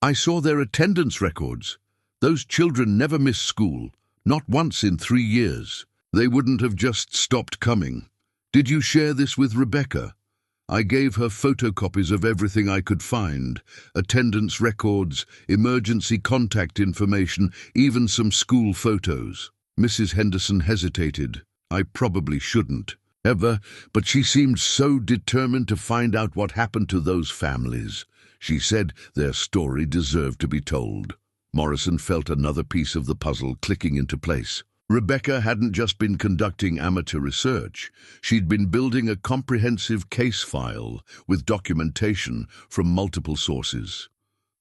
I saw their attendance records." Those children never miss school, not once in 3 years. They wouldn't have just stopped coming. Did you share this with Rebecca? I gave her photocopies of everything I could find, attendance records, emergency contact information, even some school photos. Mrs. Henderson hesitated. I probably shouldn't, ever, but she seemed so determined to find out what happened to those families. She said their story deserved to be told. Morrison felt another piece of the puzzle clicking into place. Rebecca hadn't just been conducting amateur research. She'd been building a comprehensive case file with documentation from multiple sources.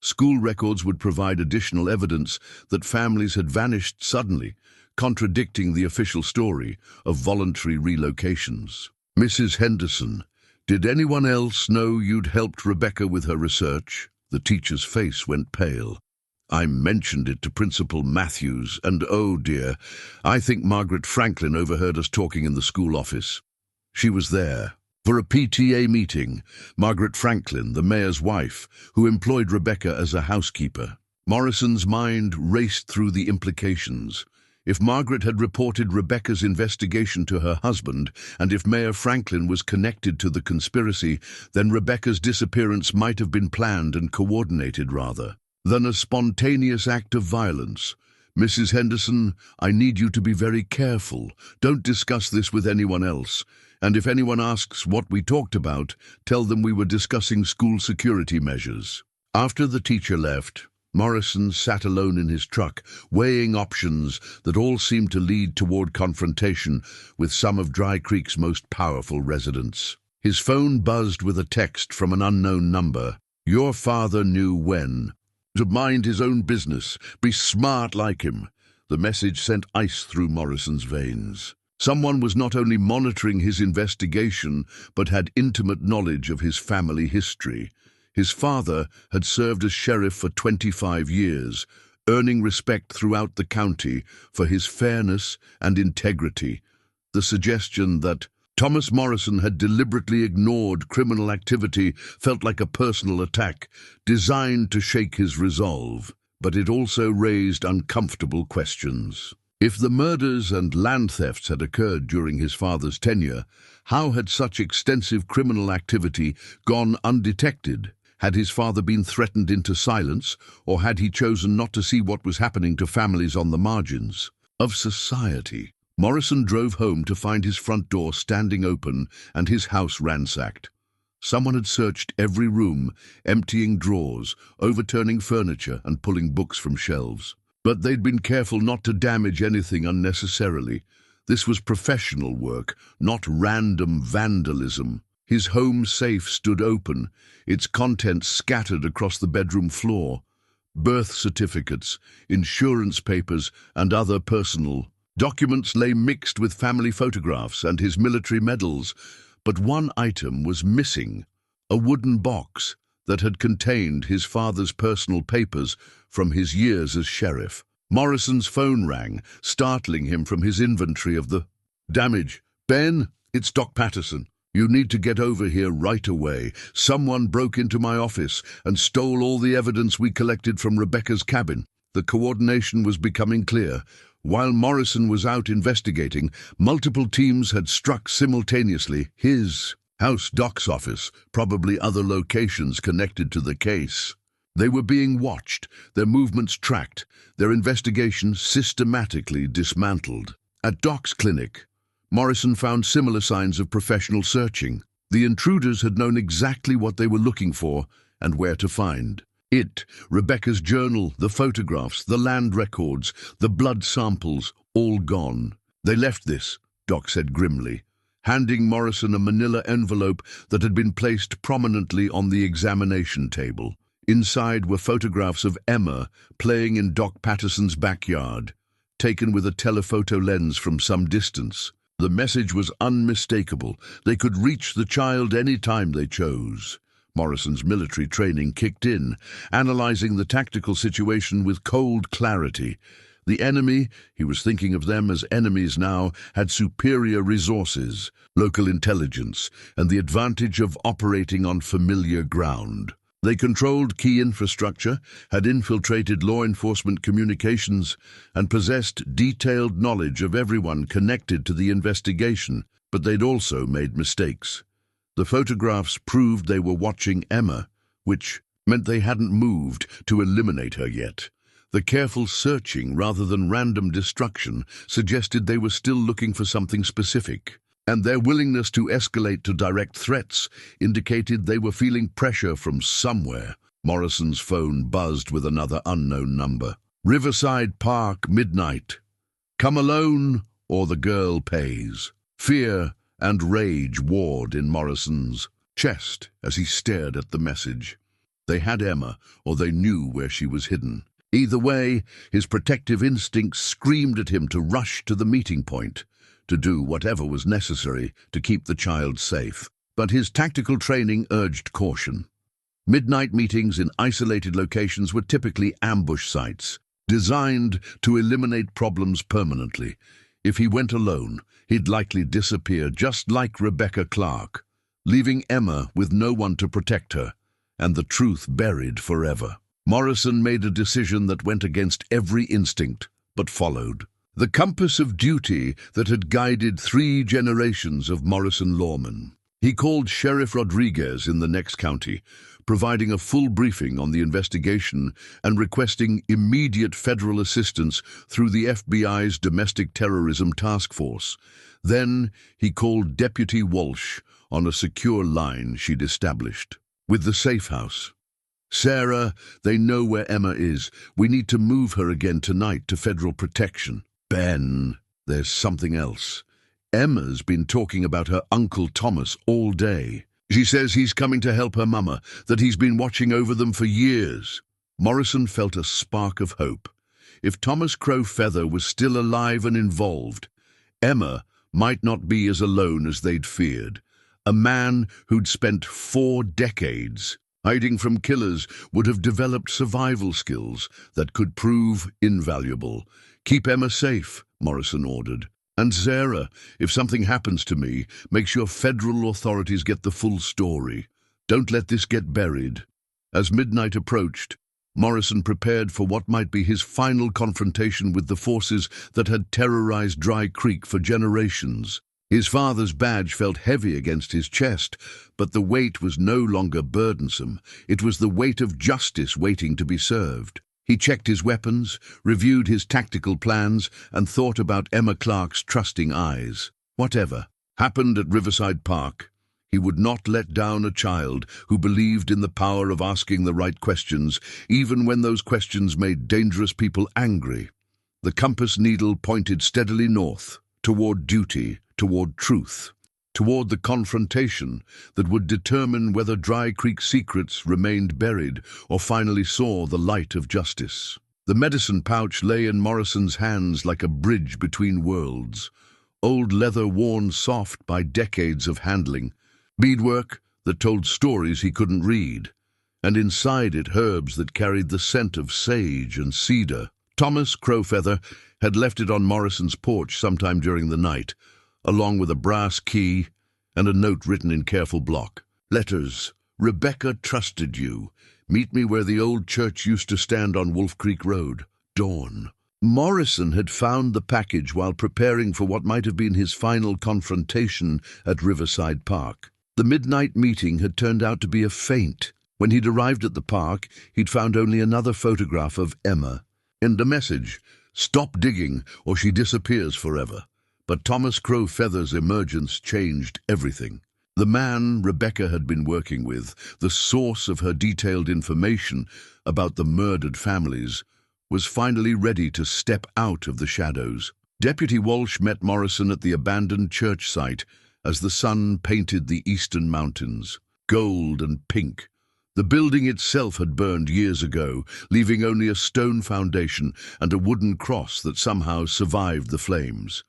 School records would provide additional evidence that families had vanished suddenly, contradicting the official story of voluntary relocations. Mrs. Henderson, did anyone else know you'd helped Rebecca with her research? The teacher's face went pale. I mentioned it to Principal Matthews, and oh dear, I think Margaret Franklin overheard us talking in the school office. She was there. For a PTA meeting, Margaret Franklin, the mayor's wife, who employed Rebecca as a housekeeper. Morrison's mind raced through the implications. If Margaret had reported Rebecca's investigation to her husband, and if Mayor Franklin was connected to the conspiracy, then Rebecca's disappearance might have been planned and coordinated rather than a spontaneous act of violence. Mrs. Henderson, I need you to be very careful. Don't discuss this with anyone else. And if anyone asks what we talked about, tell them we were discussing school security measures. After the teacher left, Morrison sat alone in his truck, weighing options that all seemed to lead toward confrontation with some of Dry Creek's most powerful residents. His phone buzzed with a text from an unknown number. Your father knew when. To mind his own business, be smart like him. The message sent ice through Morrison's veins. Someone was not only monitoring his investigation, but had intimate knowledge of his family history. His father had served as sheriff for 25 years, earning respect throughout the county for his fairness and integrity. The suggestion that Thomas Morrison had deliberately ignored criminal activity felt like a personal attack, designed to shake his resolve. But it also raised uncomfortable questions. If the murders and land thefts had occurred during his father's tenure, how had such extensive criminal activity gone undetected? Had his father been threatened into silence, or had he chosen not to see what was happening to families on the margins of society? Morrison drove home to find his front door standing open and his house ransacked. Someone had searched every room, emptying drawers, overturning furniture, and pulling books from shelves. But they'd been careful not to damage anything unnecessarily. This was professional work, not random vandalism. His home safe stood open, its contents scattered across the bedroom floor. Birth certificates, insurance papers, and other personal documents lay mixed with family photographs and his military medals, but one item was missing, a wooden box that had contained his father's personal papers from his years as sheriff. Morrison's phone rang, startling him from his inventory of the damage. Ben, it's Doc Patterson. You need to get over here right away. Someone broke into my office and stole all the evidence we collected from Rebecca's cabin. The coordination was becoming clear. While Morrison was out investigating, multiple teams had struck simultaneously. His house, Doc's office, probably other locations connected to the case. They were being watched, their movements tracked, their investigation systematically dismantled. At Doc's clinic, Morrison found similar signs of professional searching. The intruders had known exactly what they were looking for and where to find it. Rebecca's journal, the photographs, the land records, the blood samples, all gone. They left this, Doc said grimly, handing Morrison a manila envelope that had been placed prominently on the examination table. Inside were photographs of Emma playing in Doc Patterson's backyard, taken with a telephoto lens from some distance. The message was unmistakable. They could reach the child any time they chose. Morrison's military training kicked in, analyzing the tactical situation with cold clarity. The enemy, he was thinking of them as enemies now, had superior resources, local intelligence, and the advantage of operating on familiar ground. They controlled key infrastructure, had infiltrated law enforcement communications, and possessed detailed knowledge of everyone connected to the investigation, but they'd also made mistakes. The photographs proved they were watching Emma, which meant they hadn't moved to eliminate her yet. The careful searching rather than random destruction suggested they were still looking for something specific, and their willingness to escalate to direct threats indicated they were feeling pressure from somewhere. Morrison's phone buzzed with another unknown number. Riverside Park, midnight. Come alone, or the girl pays. Fear and rage warred in Morrison's chest as he stared at the message. They had Emma, or they knew where she was hidden. Either way, his protective instincts screamed at him to rush to the meeting point, to do whatever was necessary to keep the child safe. But his tactical training urged caution. Midnight meetings in isolated locations were typically ambush sites, designed to eliminate problems permanently. If he went alone, he'd likely disappear just like Rebecca Clark, leaving Emma with no one to protect her, and the truth buried forever. Morrison made a decision that went against every instinct, but followed. The compass of duty that had guided 3 generations of Morrison lawmen. He called Sheriff Rodriguez in the next county, providing a full briefing on the investigation and requesting immediate federal assistance through the FBI's Domestic Terrorism Task Force. Then he called Deputy Walsh on a secure line she'd established with the safe house. Sarah, they know where Emma is. We need to move her again tonight to federal protection. Ben, there's something else. Emma's been talking about her Uncle Thomas all day. She says he's coming to help her mama, that he's been watching over them for years. Morrison felt a spark of hope. If Thomas Crow Feather was still alive and involved, Emma might not be as alone as they'd feared. A man who'd spent 4 decades hiding from killers would have developed survival skills that could prove invaluable. Keep Emma safe, Morrison ordered. And Sarah, if something happens to me, make sure federal authorities get the full story. Don't let this get buried. As midnight approached, Morrison prepared for what might be his final confrontation with the forces that had terrorized Dry Creek for generations. His father's badge felt heavy against his chest, but the weight was no longer burdensome. It was the weight of justice waiting to be served. He checked his weapons, reviewed his tactical plans, and thought about Emma Clark's trusting eyes. Whatever happened at Riverside Park, he would not let down a child who believed in the power of asking the right questions, even when those questions made dangerous people angry. The compass needle pointed steadily north, toward duty, toward truth, toward the confrontation that would determine whether Dry Creek secrets remained buried or finally saw the light of justice. The medicine pouch lay in Morrison's hands like a bridge between worlds, old leather worn soft by decades of handling, beadwork that told stories he couldn't read, and inside it herbs that carried the scent of sage and cedar. Thomas Crowfeather had left it on Morrison's porch sometime during the night, along with a brass key and a note written in careful block. Letters. Rebecca trusted you. Meet me where the old church used to stand on Wolf Creek Road. Dawn. Morrison had found the package while preparing for what might have been his final confrontation at Riverside Park. The midnight meeting had turned out to be a feint. When he'd arrived at the park, he'd found only another photograph of Emma. And a message, "Stop digging or she disappears forever." But Thomas Crow Feather's emergence changed everything. The man Rebecca had been working with, the source of her detailed information about the murdered families, was finally ready to step out of the shadows. Deputy Walsh met Morrison at the abandoned church site as the sun painted the eastern mountains, gold and pink. The building itself had burned years ago, leaving only a stone foundation and a wooden cross that somehow survived the flames.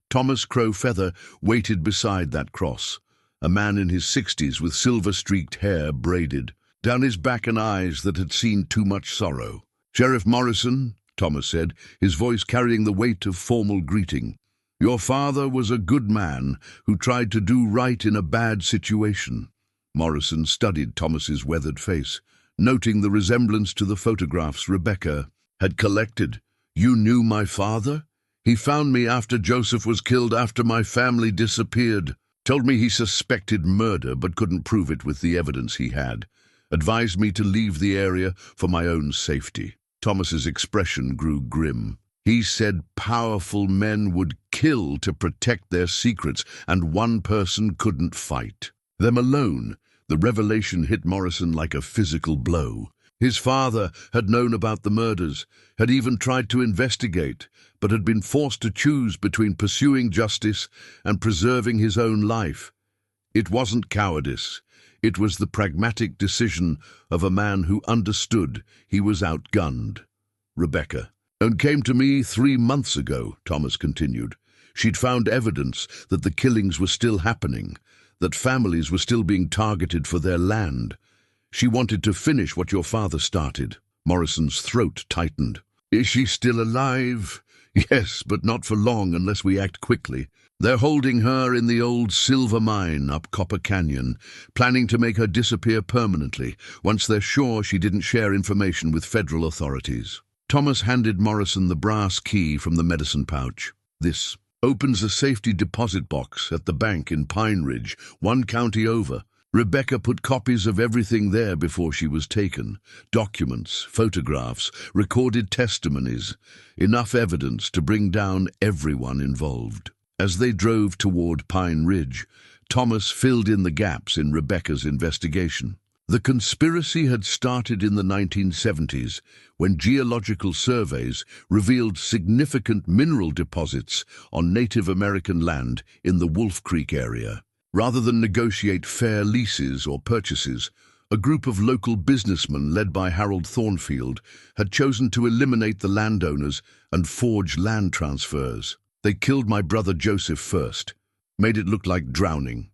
Thomas Crow Feather waited beside that cross, a man in his 60s with silver-streaked hair braided, down his back and eyes that had seen too much sorrow. "Sheriff Morrison," Thomas said, his voice carrying the weight of formal greeting, "your father was a good man who tried to do right in a bad situation." Morrison studied Thomas's weathered face. noting the resemblance to the photographs Rebecca had collected. "You knew my father? He found me after Joseph was killed, after my family disappeared. Told me he suspected murder but couldn't prove it with the evidence he had. Advised me to leave the area for my own safety." Thomas's expression grew grim. He said powerful men would kill to protect their secrets, and one person couldn't fight them alone. The revelation hit Morrison like a physical blow. His father had known about the murders, had even tried to investigate, but had been forced to choose between pursuing justice and preserving his own life. It wasn't cowardice. It was the pragmatic decision of a man who understood he was outgunned. "Rebecca and came to me 3 months ago," Thomas continued. "She'd found evidence that the killings were still happening, that families were still being targeted for their land. She wanted to finish what your father started." Morrison's throat tightened. "Is she still alive?" "Yes, but not for long unless we act quickly. They're holding her in the old silver mine up Copper Canyon, planning to make her disappear permanently once they're sure she didn't share information with federal authorities." Thomas handed Morrison the brass key from the medicine pouch. "This opens a safety deposit box at the bank in Pine Ridge, 1 county over. Rebecca put copies of everything there before she was taken. Documents, photographs, recorded testimonies. Enough evidence to bring down everyone involved." As they drove toward Pine Ridge, Thomas filled in the gaps in Rebecca's investigation. The conspiracy had started in the 1970s, when geological surveys revealed significant mineral deposits on Native American land in the Wolf Creek area. Rather than negotiate fair leases or purchases, a group of local businessmen led by Harold Thornfield had chosen to eliminate the landowners and forge land transfers. "They killed my brother Joseph first, made it look like drowning,"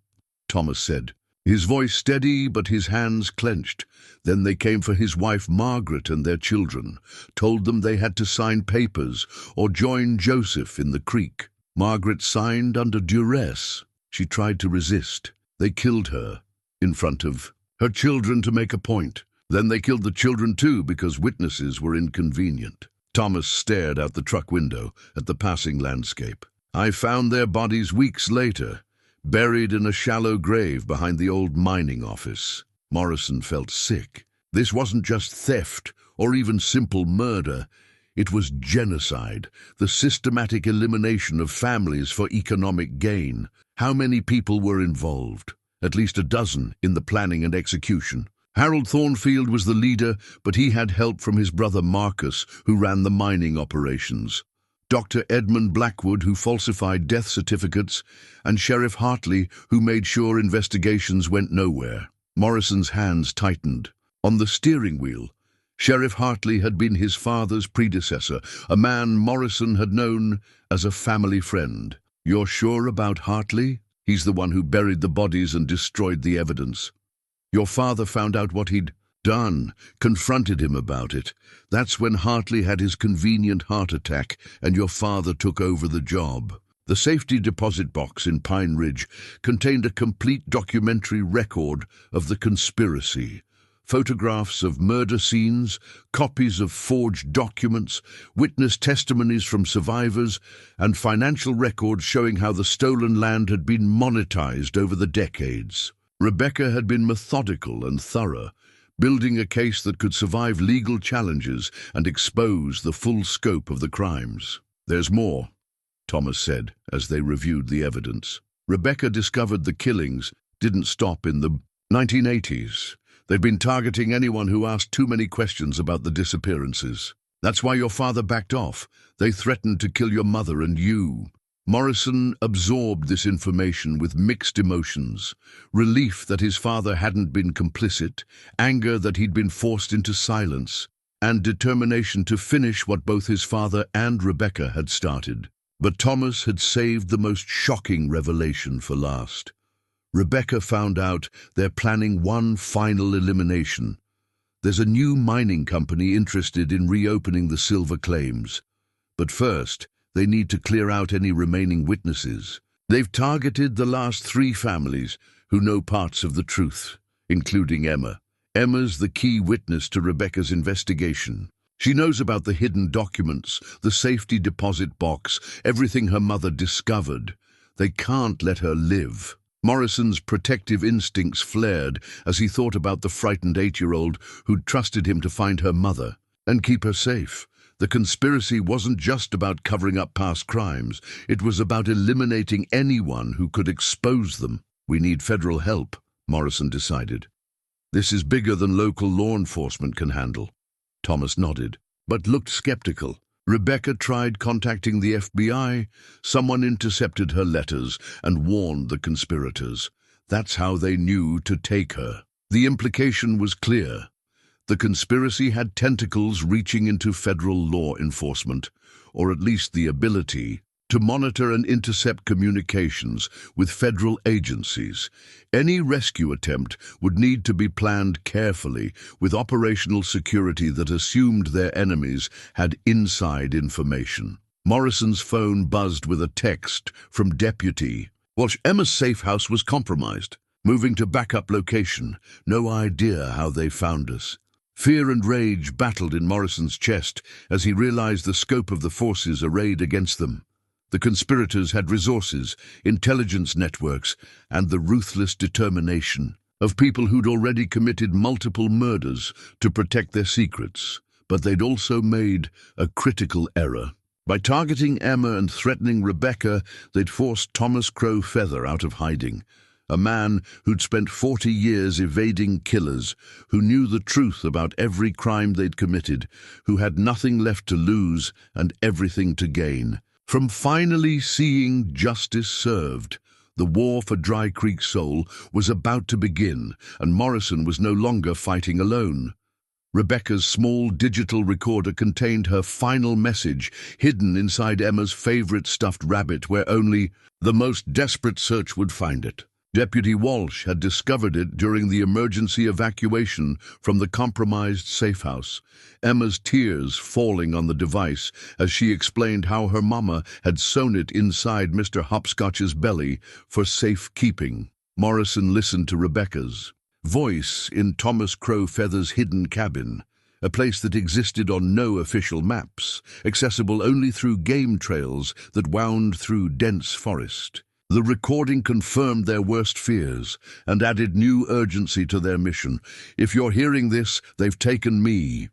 Thomas said. His voice steady, but his hands clenched. "Then they came for his wife Margaret and their children, told them they had to sign papers or join Joseph in the creek. Margaret signed under duress. She tried to resist. They killed her in front of her children to make a point. Then they killed the children too because witnesses were inconvenient." Thomas stared out the truck window at the passing landscape. "I found their bodies weeks later, buried in a shallow grave behind the old mining office." Morrison felt sick. This wasn't just theft or even simple murder. It was genocide, the systematic elimination of families for economic gain. How many people were involved? At least a dozen in the planning and execution. Harold Thornfield was the leader, but he had help from his brother Marcus, who ran the mining operations. Dr. Edmund Blackwood, who falsified death certificates, and Sheriff Hartley, who made sure investigations went nowhere. Morrison's hands tightened. On the steering wheel, Sheriff Hartley had been his father's predecessor, a man Morrison had known as a family friend. "You're sure about Hartley? He's the one who buried the bodies and destroyed the evidence. Your father found out what he'd done, confronted him about it. That's when Hartley had his convenient heart attack and your father took over the job." The safety deposit box in Pine Ridge contained a complete documentary record of the conspiracy. Photographs of murder scenes, copies of forged documents, witness testimonies from survivors, and financial records showing how the stolen land had been monetized over the decades. Rebecca had been methodical and thorough, building a case that could survive legal challenges and expose the full scope of the crimes. "There's more," Thomas said as they reviewed the evidence. "Rebecca discovered the killings didn't stop in the 1980s. They'd been targeting anyone who asked too many questions about the disappearances. That's why your father backed off. They threatened to kill your mother and you." Morrison absorbed this information with mixed emotions: relief that his father hadn't been complicit, anger that he'd been forced into silence, and determination to finish what both his father and Rebecca had started. But Thomas had saved the most shocking revelation for last. Rebecca found out they're planning one final elimination. There's a new mining company interested in reopening the silver claims. But first, they need to clear out any remaining witnesses. They've targeted the last 3 families who know parts of the truth, including Emma. Emma's the key witness to Rebecca's investigation. She knows about the hidden documents, the safety deposit box, everything her mother discovered. They can't let her live. Morrison's protective instincts flared as he thought about the frightened 8-year-old who'd trusted him to find her mother and keep her safe. The conspiracy wasn't just about covering up past crimes. It was about eliminating anyone who could expose them. We need federal help, Morrison decided. This is bigger than local law enforcement can handle. Thomas nodded, but looked skeptical. Rebecca tried contacting the FBI. Someone intercepted her letters and warned the conspirators. That's how they knew to take her. The implication was clear. The conspiracy had tentacles reaching into federal law enforcement, or at least the ability to monitor and intercept communications with federal agencies. Any rescue attempt would need to be planned carefully, with operational security that assumed their enemies had inside information. Morrison's phone buzzed with a text from Deputy Walsh. Emma's safe house was compromised. Moving to backup location. No idea how they found us. Fear and rage battled in Morrison's chest as he realized the scope of the forces arrayed against them. The conspirators had resources, intelligence networks, and the ruthless determination of people who'd already committed multiple murders to protect their secrets. But they'd also made a critical error. By targeting Emma and threatening Rebecca, they'd forced Thomas Crow Feather out of hiding, a man who'd spent 40 years evading killers, who knew the truth about every crime they'd committed, who had nothing left to lose and everything to gain. From finally seeing justice served, the war for Dry Creek's soul was about to begin, and Morrison was no longer fighting alone. Rebecca's small digital recorder contained her final message, hidden inside Emma's favorite stuffed rabbit where only the most desperate search would find it. Deputy Walsh had discovered it during the emergency evacuation from the compromised safe house, Emma's tears falling on the device as she explained how her mama had sewn it inside Mr. Hopscotch's belly for safekeeping. Morrison listened to Rebecca's voice in Thomas Crow Feather's hidden cabin, a place that existed on no official maps, accessible only through game trails that wound through dense forest. The recording confirmed their worst fears and added new urgency to their mission. If you're hearing this, they've taken me.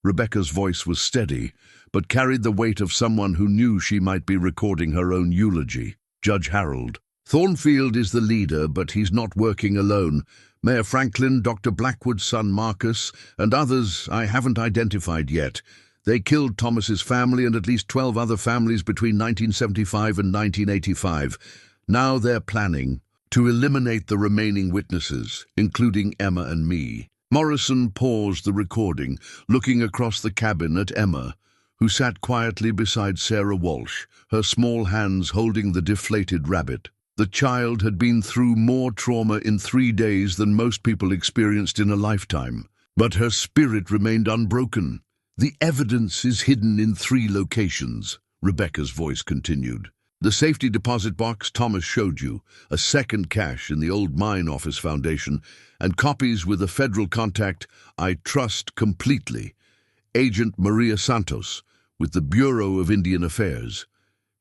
Rebecca's voice was steady, but carried the weight of someone who knew she might be recording her own eulogy. Judge Harold. Thornfield is the leader, but he's not working alone. Mayor Franklin, Dr. Blackwood's son Marcus, and others I haven't identified yet. They killed Thomas's family and at least 12 other families between 1975 and 1985. Now they're planning to eliminate the remaining witnesses, including Emma and me. Morrison paused the recording, looking across the cabin at Emma, who sat quietly beside Sarah Walsh, her small hands holding the deflated rabbit. The child had been through more trauma in 3 days than most people experienced in a lifetime, but her spirit remained unbroken. The evidence is hidden in 3 locations, Rebecca's voice continued. The safety deposit box Thomas showed you, a second cache in the old mine office foundation, and copies with a federal contact I trust completely, Agent Maria Santos, with the Bureau of Indian Affairs.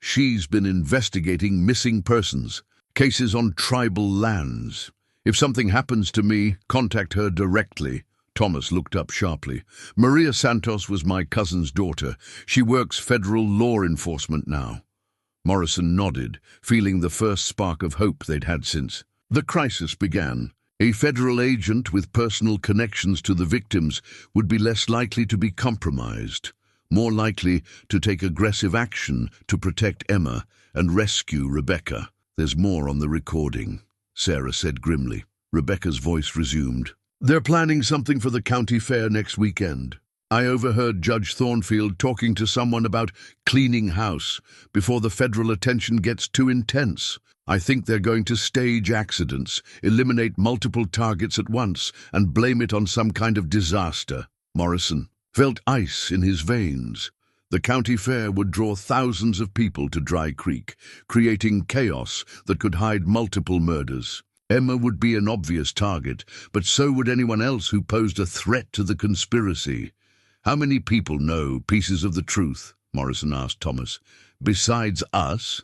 She's been investigating missing persons, cases on tribal lands. If something happens to me, contact her directly. Thomas looked up sharply. Maria Santos was my cousin's daughter. She works federal law enforcement now. Morrison nodded, feeling the first spark of hope they'd had since the crisis began. A federal agent with personal connections to the victims would be less likely to be compromised, more likely to take aggressive action to protect Emma and rescue Rebecca. There's more on the recording, Sarah said grimly. Rebecca's voice resumed. They're planning something for the county fair next weekend. I overheard Judge Thornfield talking to someone about cleaning house before the federal attention gets too intense. I think they're going to stage accidents, eliminate multiple targets at once, and blame it on some kind of disaster. Morrison felt ice in his veins. The county fair would draw thousands of people to Dry Creek, creating chaos that could hide multiple murders. Emma would be an obvious target, but so would anyone else who posed a threat to the conspiracy. "How many people know pieces of the truth?" Morrison asked Thomas. "Besides us?"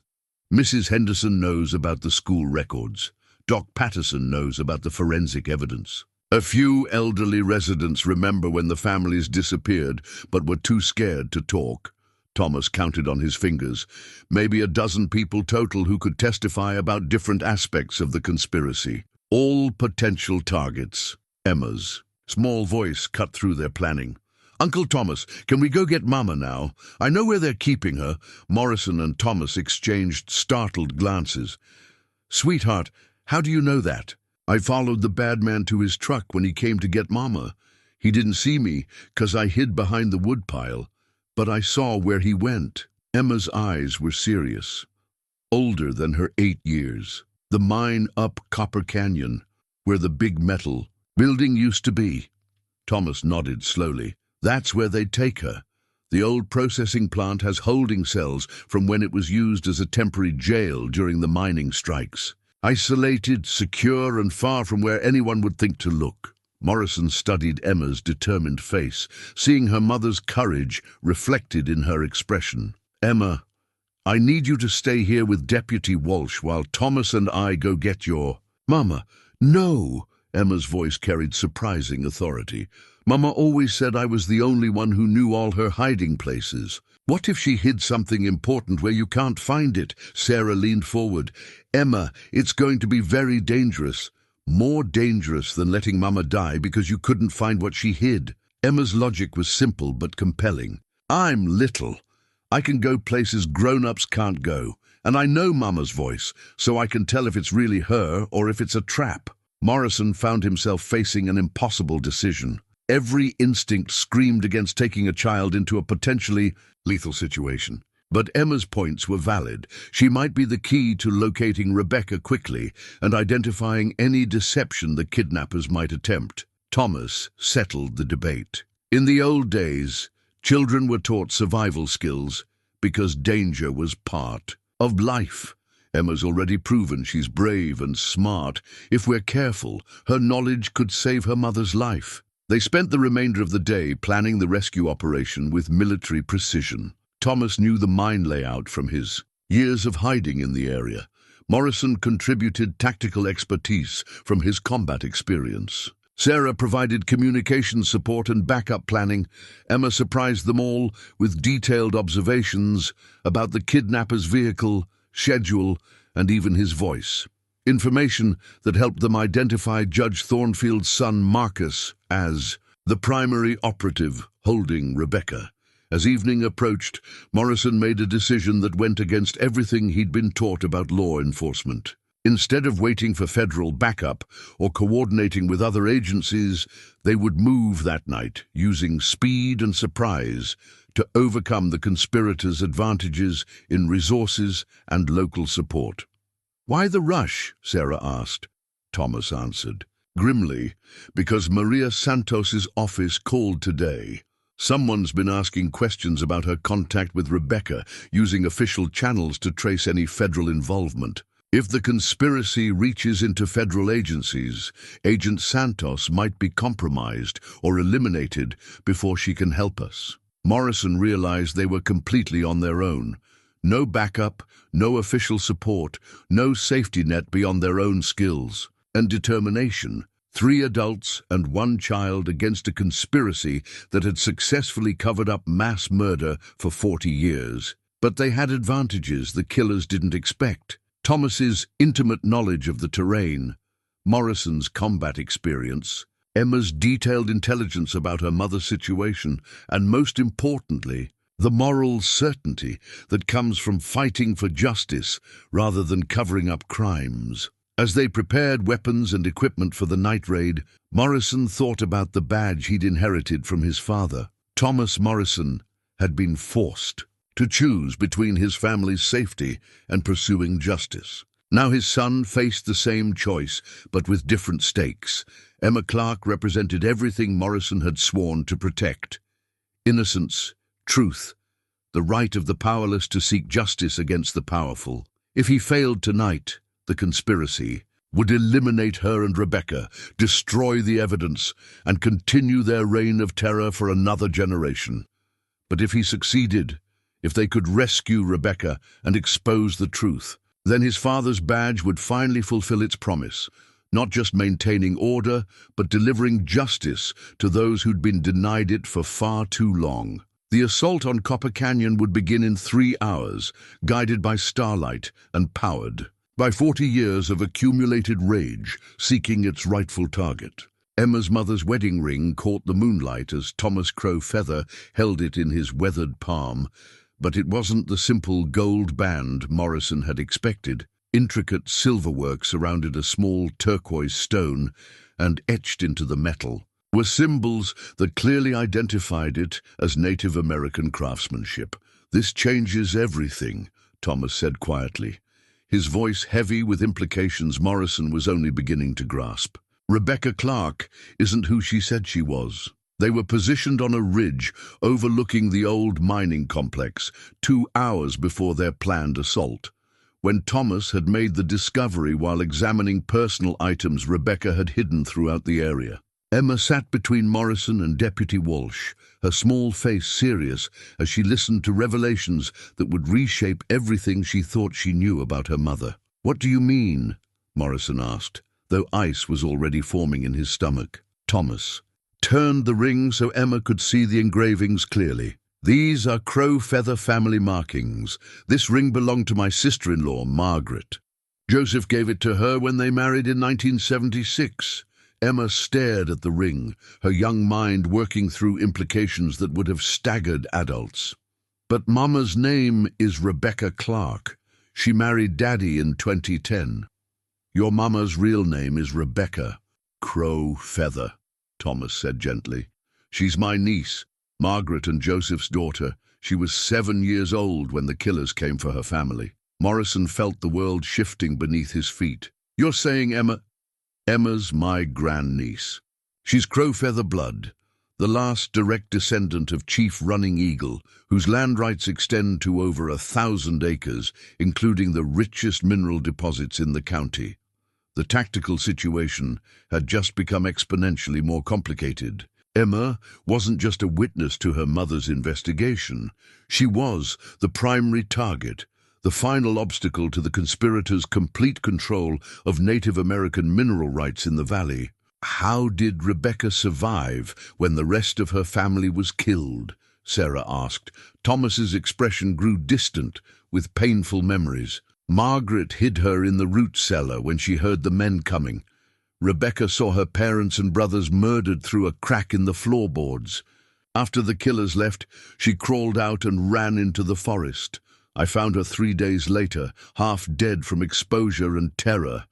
"Mrs. Henderson knows about the school records. Doc Patterson knows about the forensic evidence. A few elderly residents remember when the families disappeared, but were too scared to talk." Thomas counted on his fingers. "Maybe a dozen people total who could testify about different aspects of the conspiracy. All potential targets." Emma's small voice cut through their planning. "Uncle Thomas, can we go get Mama now? I know where they're keeping her." Morrison and Thomas exchanged startled glances. "Sweetheart, how do you know that?" "I followed the bad man to his truck when he came to get Mama. He didn't see me, 'cause I hid behind the woodpile, but I saw where he went." Emma's eyes were serious, older than her 8 years. "The mine up Copper Canyon, where the big metal building used to be." Thomas nodded slowly. "That's where they'd take her. The old processing plant has holding cells from when it was used as a temporary jail during the mining strikes. Isolated, secure, and far from where anyone would think to look." Morrison studied Emma's determined face, seeing her mother's courage reflected in her expression. "Emma, I need you to stay here with Deputy Walsh while Thomas and I go get your—" "Mama, no!" Emma's voice carried surprising authority. "Mama always said I was the only one who knew all her hiding places. What if she hid something important where you can't find it?" Sarah leaned forward. "Emma, it's going to be very dangerous. More dangerous than letting Mama die because you couldn't find what she hid." Emma's logic was simple but compelling. "I'm little. I can go places grown-ups can't go. And I know Mama's voice, so I can tell if it's really her or if it's a trap." Morrison found himself facing an impossible decision. Every instinct screamed against taking a child into a potentially lethal situation. But Emma's points were valid. She might be the key to locating Rebecca quickly and identifying any deception the kidnappers might attempt. Thomas settled the debate. In the old days, children were taught survival skills because danger was part of life. Emma's already proven she's brave and smart. If we're careful, her knowledge could save her mother's life. They spent the remainder of the day planning the rescue operation with military precision. Thomas knew the mine layout from his years of hiding in the area. Morrison contributed tactical expertise from his combat experience. Sarah provided communication support and backup planning. Emma surprised them all with detailed observations about the kidnapper's vehicle, schedule, and even his voice. Information that helped them identify Judge Thornfield's son Marcus as the primary operative holding Rebecca. As evening approached, Morrison made a decision that went against everything he'd been taught about law enforcement. Instead of waiting for federal backup or coordinating with other agencies, they would move that night, using speed and surprise to overcome the conspirators' advantages in resources and local support. "Why the rush?" Sarah asked. Thomas answered grimly, "Because Maria Santos's office called today. Someone's been asking questions about her contact with Rebecca, using official channels to trace any federal involvement. If the conspiracy reaches into federal agencies, Agent Santos might be compromised or eliminated before she can help us." Morrison realized they were completely on their own. No backup, no official support, no safety net beyond their own skills and determination. 3 adults and 1 child against a conspiracy that had successfully covered up mass murder for 40 years. But they had advantages the killers didn't expect. Thomas's intimate knowledge of the terrain, Morrison's combat experience, Emma's detailed intelligence about her mother's situation, and most importantly, the moral certainty that comes from fighting for justice rather than covering up crimes. As they prepared weapons and equipment for the night raid, Morrison thought about the badge he'd inherited from his father. Thomas Morrison had been forced to choose between his family's safety and pursuing justice. Now his son faced the same choice, but with different stakes. Emma Clark represented everything Morrison had sworn to protect: innocence, truth, the right of the powerless to seek justice against the powerful. If he failed tonight, the conspiracy would eliminate her and Rebecca, destroy the evidence, and continue their reign of terror for another generation. But if he succeeded, if they could rescue Rebecca and expose the truth, then his father's badge would finally fulfill its promise, not just maintaining order, but delivering justice to those who'd been denied it for far too long. The assault on Copper Canyon would begin in 3 hours, guided by starlight and powered by 40 years of accumulated rage seeking its rightful target. Emma's mother's wedding ring caught the moonlight as Thomas Crow Feather held it in his weathered palm, but it wasn't the simple gold band Morrison had expected. Intricate silverwork surrounded a small turquoise stone, and etched into the metal were symbols that clearly identified it as Native American craftsmanship. "This changes everything," Thomas said quietly, his voice heavy with implications Morrison was only beginning to grasp. Rebecca Clark isn't who she said she was. They were positioned on a ridge overlooking the old mining complex 2 hours before their planned assault. When Thomas had made the discovery while examining personal items Rebecca had hidden throughout the area. Emma sat between Morrison and Deputy Walsh, her small face serious as she listened to revelations that would reshape everything she thought she knew about her mother. "What do you mean?" Morrison asked, though ice was already forming in his stomach. Thomas turned the ring so Emma could see the engravings clearly. "These are Crow Feather family markings. This ring belonged to my sister-in-law, Margaret. Joseph gave it to her when they married in 1976. Emma stared at the ring, her young mind working through implications that would have staggered adults. "But Mama's name is Rebecca Clark. She married Daddy in 2010. "Your Mama's real name is Rebecca Crow Feather," Thomas said gently. "She's my niece, Margaret and Joseph's daughter. She was 7 years old when the killers came for her family." Morrison felt the world shifting beneath his feet. "You're saying Emma's my grandniece. She's Crow Feather blood, the last direct descendant of Chief Running Eagle, whose land rights extend to over 1,000 acres, including the richest mineral deposits in the county." The tactical situation had just become exponentially more complicated. Emma wasn't just a witness to her mother's investigation. She was the primary target, the final obstacle to the conspirators' complete control of Native American mineral rights in the valley. "How did Rebecca survive when the rest of her family was killed?" Sarah asked. Thomas's expression grew distant with painful memories. "Margaret hid her in the root cellar when she heard the men coming. Rebecca saw her parents and brothers murdered through a crack in the floorboards. After the killers left, she crawled out and ran into the forest. I found her 3 days later, half dead from exposure and terror.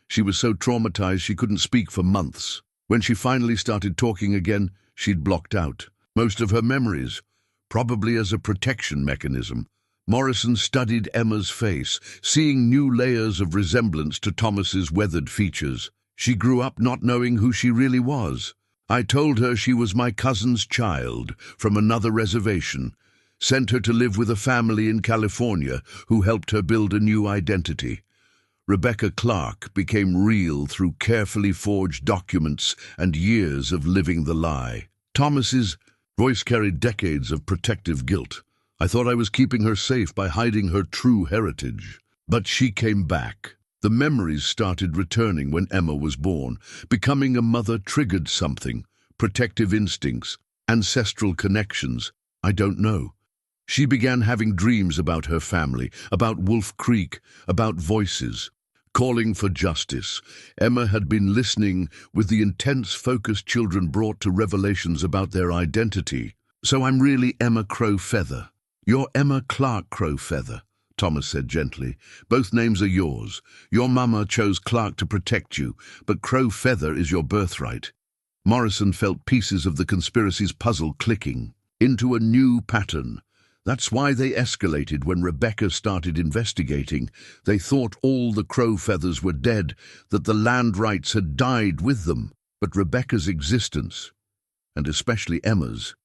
She was so traumatized she couldn't speak for months. When she finally started talking again, she'd blocked out most of her memories, probably as a protection mechanism." Morrison studied Emma's face, seeing new layers of resemblance to Thomas's weathered features. "She grew up not knowing who she really was. I told her she was my cousin's child from another reservation. Sent her to live with a family in California who helped her build a new identity. Rebecca Clark became real through carefully forged documents and years of living the lie." Thomas's voice carried decades of protective guilt. "I thought I was keeping her safe by hiding her true heritage. But she came back. The memories started returning when Emma was born. Becoming a mother triggered something. Protective instincts, ancestral connections. I don't know. She began having dreams about her family, about Wolf Creek, about voices, calling for justice. Emma had been listening with the intense focus children brought to revelations about their identity. "So I'm really Emma Crow Feather." "You're Emma Clark Crow Feather," Thomas said gently. "Both names are yours. Your mama chose Clark to protect you, but Crow Feather is your birthright." Morrison felt pieces of the conspiracy's puzzle clicking into a new pattern. That's why they escalated when Rebecca started investigating. They thought all the Crow Feathers were dead, that the land rights had died with them. But Rebecca's existence, and especially Emma's,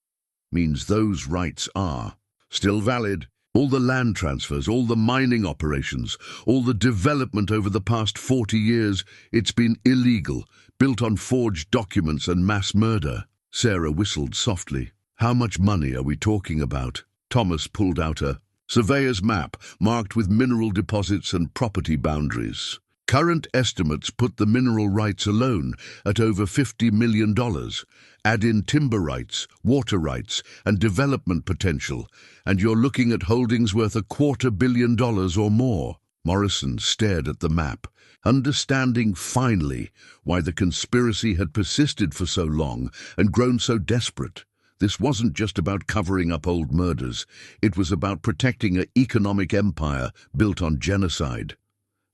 means those rights are still valid. All the land transfers, all the mining operations, all the development over the past 40 years, it's been illegal, built on forged documents and mass murder. Sarah whistled softly. How much money are we talking about? Thomas pulled out a surveyor's map marked with mineral deposits and property boundaries. Current estimates put the mineral rights alone at over $50 million. Add in timber rights, water rights, and development potential, and you're looking at holdings worth $250 million or more. Morrison stared at the map, understanding finally why the conspiracy had persisted for so long and grown so desperate. This wasn't just about covering up old murders. It was about protecting an economic empire built on genocide.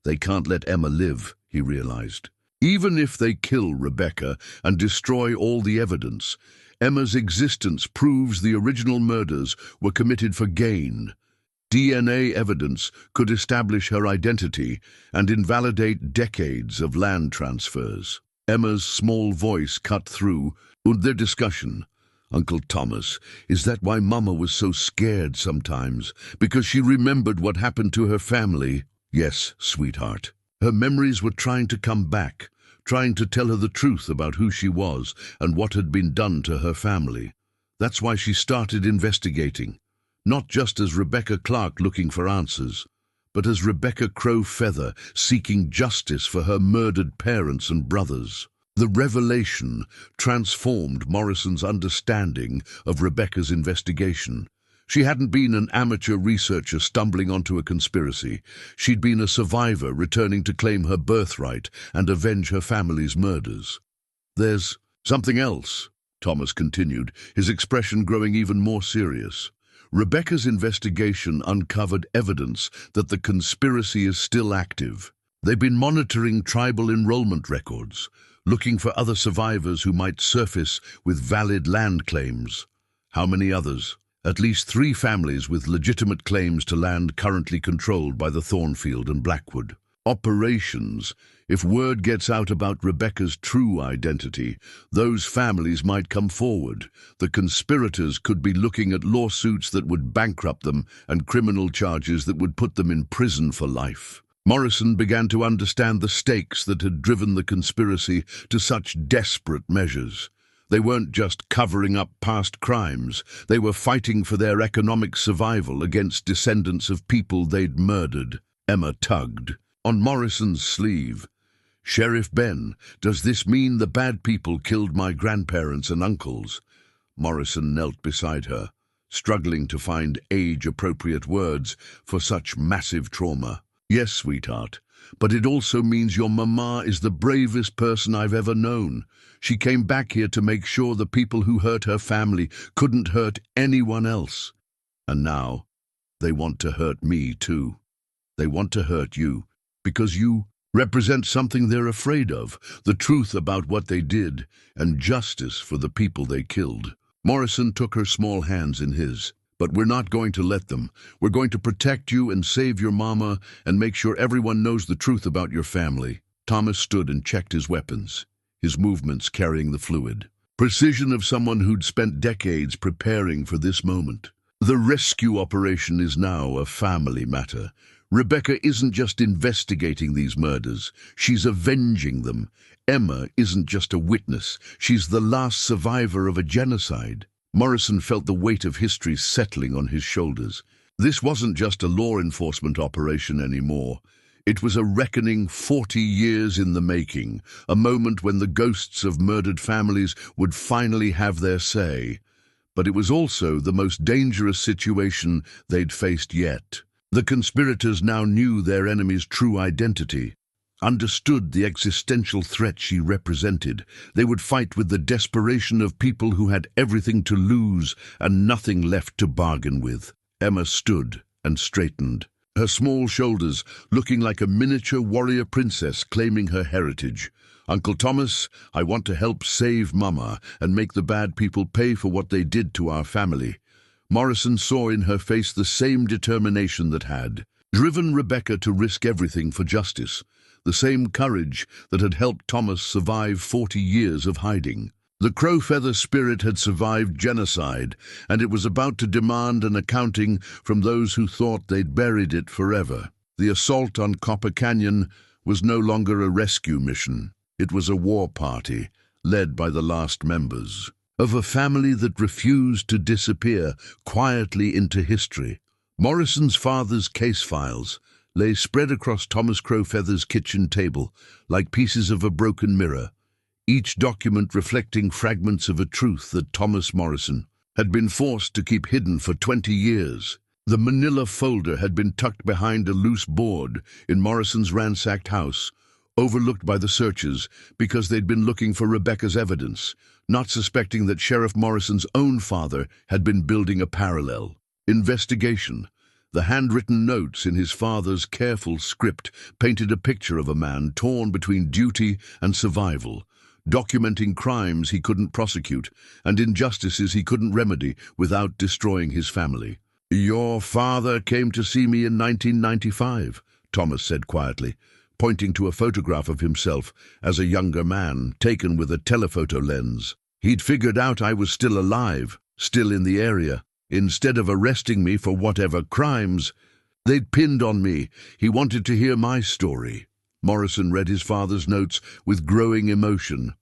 They can't let Emma live, he realized. Even if they kill Rebecca and destroy all the evidence, Emma's existence proves the original murders were committed for gain. DNA evidence could establish her identity and invalidate decades of land transfers. Emma's small voice cut through their discussion. Uncle Thomas, is that why Mama was so scared sometimes? Because she remembered what happened to her family? Yes, sweetheart. Her memories were trying to come back, trying to tell her the truth about who she was and what had been done to her family. That's why she started investigating, not just as Rebecca Clark looking for answers, but as Rebecca Crow Feather seeking justice for her murdered parents and brothers. The revelation transformed Morrison's understanding of Rebecca's investigation. She hadn't been an amateur researcher stumbling onto a conspiracy. She'd been a survivor returning to claim her birthright and avenge her family's murders. There's something else, Thomas continued, his expression growing even more serious. Rebecca's investigation uncovered evidence that the conspiracy is still active. They've been monitoring tribal enrollment records, looking for other survivors who might surface with valid land claims. How many others? At least 3 families with legitimate claims to land currently controlled by the Thornfield and Blackwood. Operations. If word gets out about Rebecca's true identity, those families might come forward. The conspirators could be looking at lawsuits that would bankrupt them and criminal charges that would put them in prison for life. Morrison began to understand the stakes that had driven the conspiracy to such desperate measures. They weren't just covering up past crimes. They were fighting for their economic survival against descendants of people they'd murdered. Emma tugged on Morrison's sleeve. Sheriff Ben, does this mean the bad people killed my grandparents and uncles? Morrison knelt beside her, struggling to find age-appropriate words for such massive trauma. Yes, sweetheart, but it also means your mama is the bravest person I've ever known. She came back here to make sure the people who hurt her family couldn't hurt anyone else. And now, they want to hurt me too. They want to hurt you, because you represent something they're afraid of, the truth about what they did, and justice for the people they killed. Morrison took her small hands in his. But we're not going to let them. We're going to protect you and save your mama and make sure everyone knows the truth about your family. Thomas stood and checked his weapons, his movements carrying the fluid. Precision of someone who'd spent decades preparing for this moment. The rescue operation is now a family matter. Rebecca isn't just investigating these murders, she's avenging them. Emma isn't just a witness, she's the last survivor of a genocide. Morrison felt the weight of history settling on his shoulders. This wasn't just a law enforcement operation anymore. It was a reckoning 40 years in the making, a moment when the ghosts of murdered families would finally have their say. But it was also the most dangerous situation they'd faced yet. The conspirators now knew their enemy's true identity, understood the existential threat she represented. They would fight with the desperation of people who had everything to lose and nothing left to bargain with. Emma stood and straightened, her small shoulders looking like a miniature warrior princess claiming her heritage. Uncle Thomas, I want to help save Mama and make the bad people pay for what they did to our family. Morrison saw in her face the same determination that had driven Rebecca to risk everything for justice. The same courage that had helped Thomas survive 40 years of hiding. The Crow-Feather spirit had survived genocide, and it was about to demand an accounting from those who thought they'd buried it forever. The assault on Copper Canyon was no longer a rescue mission. It was a war party, led by the last members of a family that refused to disappear quietly into history. Morrison's father's case files lay spread across Thomas Crow-Feather's kitchen table like pieces of a broken mirror, each document reflecting fragments of a truth that Thomas Morrison had been forced to keep hidden for 20 years. The manila folder had been tucked behind a loose board in Morrison's ransacked house, overlooked by the searchers because they'd been looking for Rebecca's evidence, not suspecting that Sheriff Morrison's own father had been building a parallel investigation. The handwritten notes in his father's careful script painted a picture of a man torn between duty and survival, documenting crimes he couldn't prosecute and injustices he couldn't remedy without destroying his family. "Your father came to see me in 1995, Thomas said quietly, pointing to a photograph of himself as a younger man, taken with a telephoto lens. He'd figured out I was still alive, still in the area. Instead of arresting me for whatever crimes they'd pinned on me, he wanted to hear my story." Morrison read his father's notes with growing emotion.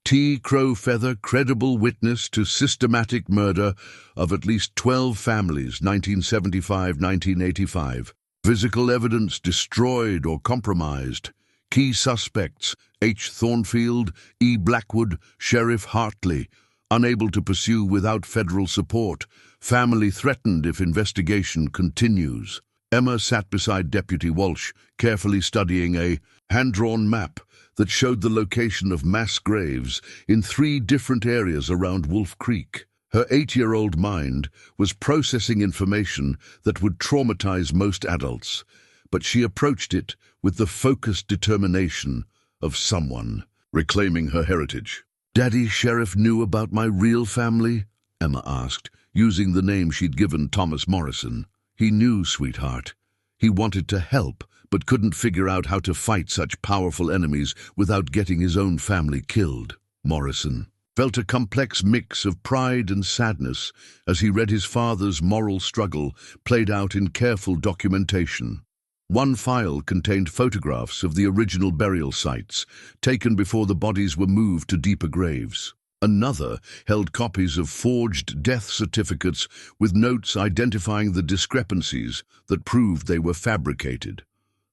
T. Crow-Feather, credible witness to systematic murder of at least 12 families, 1975-1985. Physical evidence destroyed or compromised. Key suspects, H. Thornfield, E. Blackwood, Sheriff Hartley, unable to pursue without federal support. Family threatened if investigation continues. Emma sat beside Deputy Walsh, carefully studying a hand-drawn map that showed the location of mass graves in 3 different areas around Wolf Creek. Her 8-year-old mind was processing information that would traumatize most adults, but she approached it with the focused determination of someone reclaiming her heritage. "Daddy Sheriff knew about my real family?" Emma asked, using the name she'd given Thomas Morrison. "He knew, sweetheart. He wanted to help, but couldn't figure out how to fight such powerful enemies without getting his own family killed." Morrison felt a complex mix of pride and sadness as he read his father's moral struggle played out in careful documentation. One file contained photographs of the original burial sites, taken before the bodies were moved to deeper graves. Another held copies of forged death certificates with notes identifying the discrepancies that proved they were fabricated.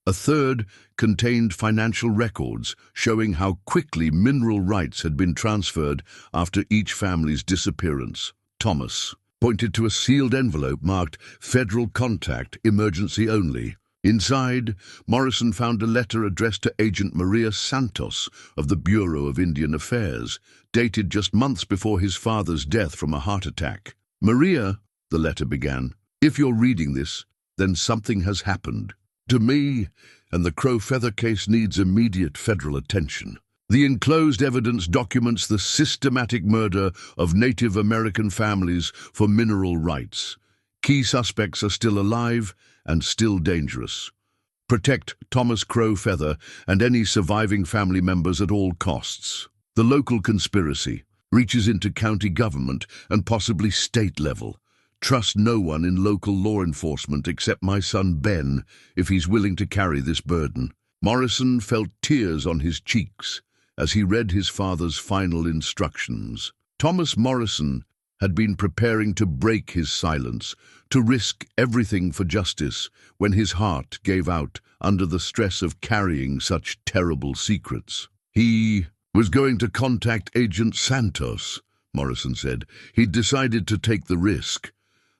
A third contained financial records showing how quickly mineral rights had been transferred after each family's disappearance. Thomas pointed to a sealed envelope marked "Federal Contact, Emergency Only." Inside, Morrison found a letter addressed to Agent Maria Santos of the Bureau of Indian Affairs, dated just months before his father's death from a heart attack. "Maria," the letter began, "if you're reading this, then something has happened to me, and the Crow-Feather case needs immediate federal attention. The enclosed evidence documents the systematic murder of Native American families for mineral rights. Key suspects are still alive and still dangerous. Protect Thomas Crow-Feather and any surviving family members at all costs. The local conspiracy reaches into county government and possibly state level. Trust no one in local law enforcement except my son Ben if he's willing to carry this burden." Morrison felt tears on his cheeks as he read his father's final instructions. Thomas Morrison had been preparing to break his silence, to risk everything for justice, when his heart gave out under the stress of carrying such terrible secrets. "He was going to contact Agent Santos," Morrison said. "He'd decided to take the risk.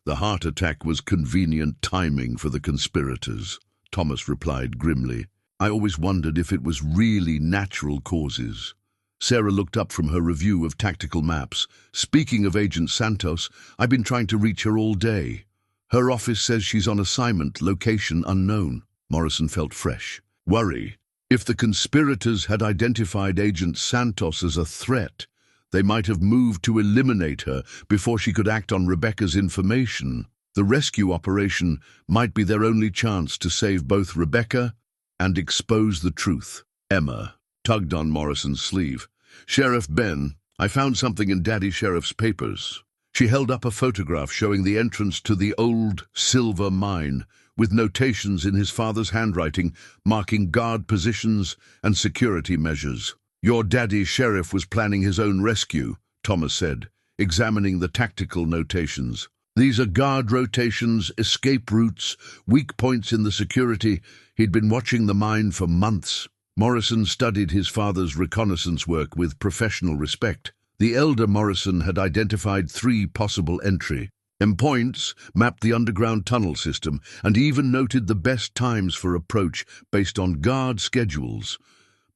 The heart attack was convenient timing for the conspirators," Thomas replied grimly. "I always wondered if it was really natural causes." Sarah looked up from her review of tactical maps. "Speaking of Agent Santos, I've been trying to reach her all day. Her office says she's on assignment, location unknown." Morrison felt fresh worry. If the conspirators had identified Agent Santos as a threat, they might have moved to eliminate her before she could act on Rebecca's information. The rescue operation might be their only chance to save both Rebecca and expose the truth. Emma tugged on Morrison's sleeve. "Sheriff Ben, I found something in Daddy Sheriff's papers. She held up a photograph showing the entrance to the old silver mine, with notations in his father's handwriting marking guard positions and security measures. Your Daddy Sheriff was planning his own rescue, Thomas said, examining the tactical notations. These are guard rotations, escape routes, weak points in the security. He'd been watching the mine for months. Morrison studied his father's reconnaissance work with professional respect. The elder Morrison had identified 3 possible entry points, mapped the underground tunnel system, and even noted the best times for approach based on guard schedules.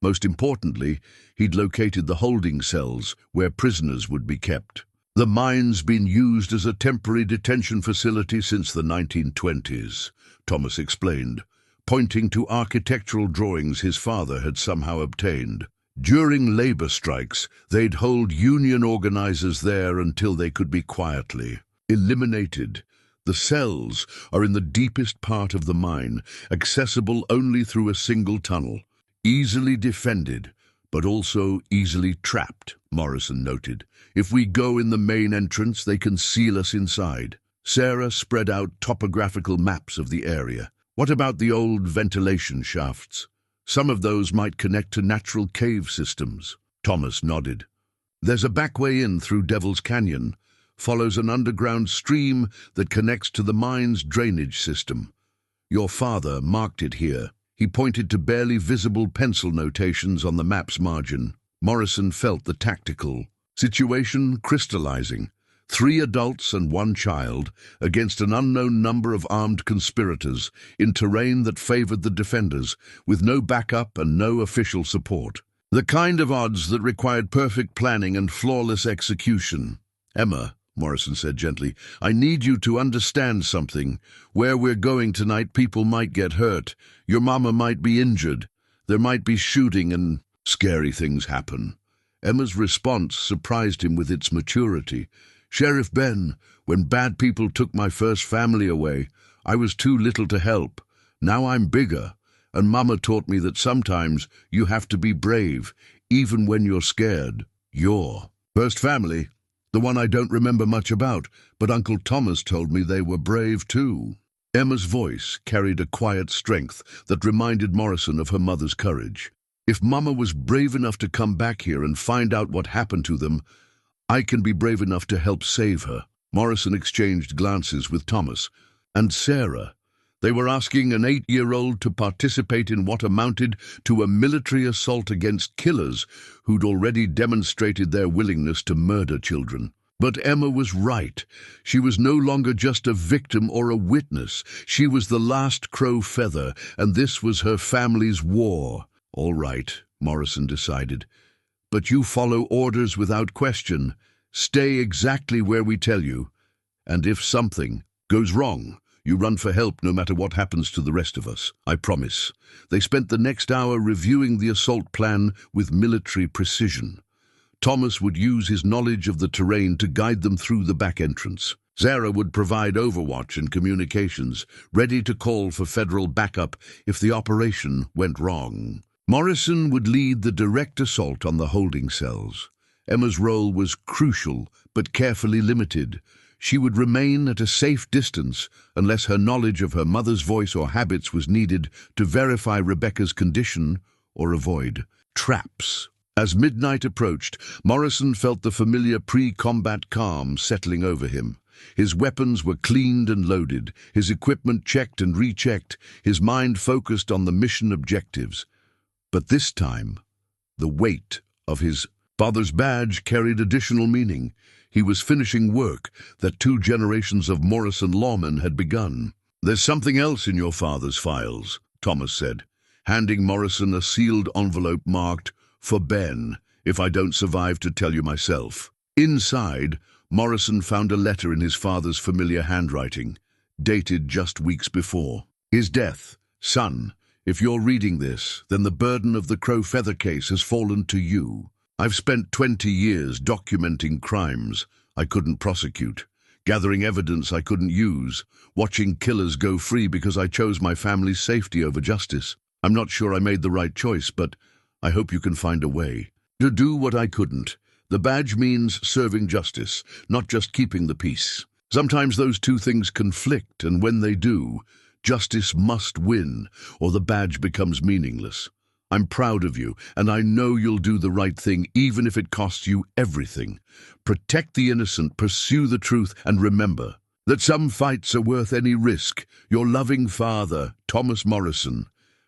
Most importantly, he'd located the holding cells where prisoners would be kept. The mine's been used as a temporary detention facility since the 1920s, Thomas explained, pointing to architectural drawings his father had somehow obtained. During labor strikes, they'd hold union organizers there until they could be quietly eliminated. The cells are in the deepest part of the mine, accessible only through a single tunnel. Easily defended, but also easily trapped, Morrison noted. If we go in the main entrance, they can seal us inside. Sarah spread out topographical maps of the area. What about the old ventilation shafts? Some of those might connect to natural cave systems. Thomas nodded. There's a back way in through Devil's Canyon, follows an underground stream that connects to the mine's drainage system. Your father marked it here. He pointed to barely visible pencil notations on the map's margin. Morrison felt the tactical situation crystallizing. 3 adults and 1 child against an unknown number of armed conspirators in terrain that favored the defenders, with no backup and no official support. The kind of odds that required perfect planning and flawless execution. Emma, Morrison said gently, I need you to understand something. Where we're going tonight, people might get hurt. Your mama might be injured. There might be shooting and scary things happen. Emma's response surprised him with its maturity. Sheriff Ben, when bad people took my first family away, I was too little to help. Now I'm bigger, and Mama taught me that sometimes you have to be brave, even when you're scared. Your first family? The one I don't remember much about, but Uncle Thomas told me they were brave too. Emma's voice carried a quiet strength that reminded Morrison of her mother's courage. If Mama was brave enough to come back here and find out what happened to them, I can be brave enough to help save her. Morrison exchanged glances with Thomas. And Sarah. They were asking an 8-year-old to participate in what amounted to a military assault against killers who'd already demonstrated their willingness to murder children. But Emma was right. She was no longer just a victim or a witness. She was the last crow feather, and this was her family's war. All right, Morrison decided. But you follow orders without question. Stay exactly where we tell you. And if something goes wrong, you run for help no matter what happens to the rest of us. I promise. They spent the next hour reviewing the assault plan with military precision. Thomas would use his knowledge of the terrain to guide them through the back entrance. Sarah would provide overwatch and communications, ready to call for federal backup if the operation went wrong. Morrison would lead the direct assault on the holding cells. Emma's role was crucial, but carefully limited. She would remain at a safe distance unless her knowledge of her mother's voice or habits was needed to verify Rebecca's condition or avoid traps. As midnight approached, Morrison felt the familiar pre-combat calm settling over him. His weapons were cleaned and loaded, his equipment checked and rechecked, his mind focused on the mission objectives. But this time, the weight of his father's badge carried additional meaning. He was finishing work that 2 generations of Morrison lawmen had begun. There's something else in your father's files, Thomas said, handing Morrison a sealed envelope marked, for Ben, if I don't survive to tell you myself. Inside, Morrison found a letter in his father's familiar handwriting, dated just weeks before. His death. Son, if you're reading this, then the burden of the Crow Feather case has fallen to you. I've spent 20 years documenting crimes I couldn't prosecute, gathering evidence I couldn't use, watching killers go free because I chose my family's safety over justice. I'm not sure I made the right choice, but I hope you can find a way to do what I couldn't. The badge means serving justice, not just keeping the peace. Sometimes those two things conflict, and when they do, justice must win, or the badge becomes meaningless. I'm proud of you, and I know you'll do the right thing, even if it costs you everything. Protect the innocent, pursue the truth, and remember that some fights are worth any risk. Your loving father, Thomas Morrison.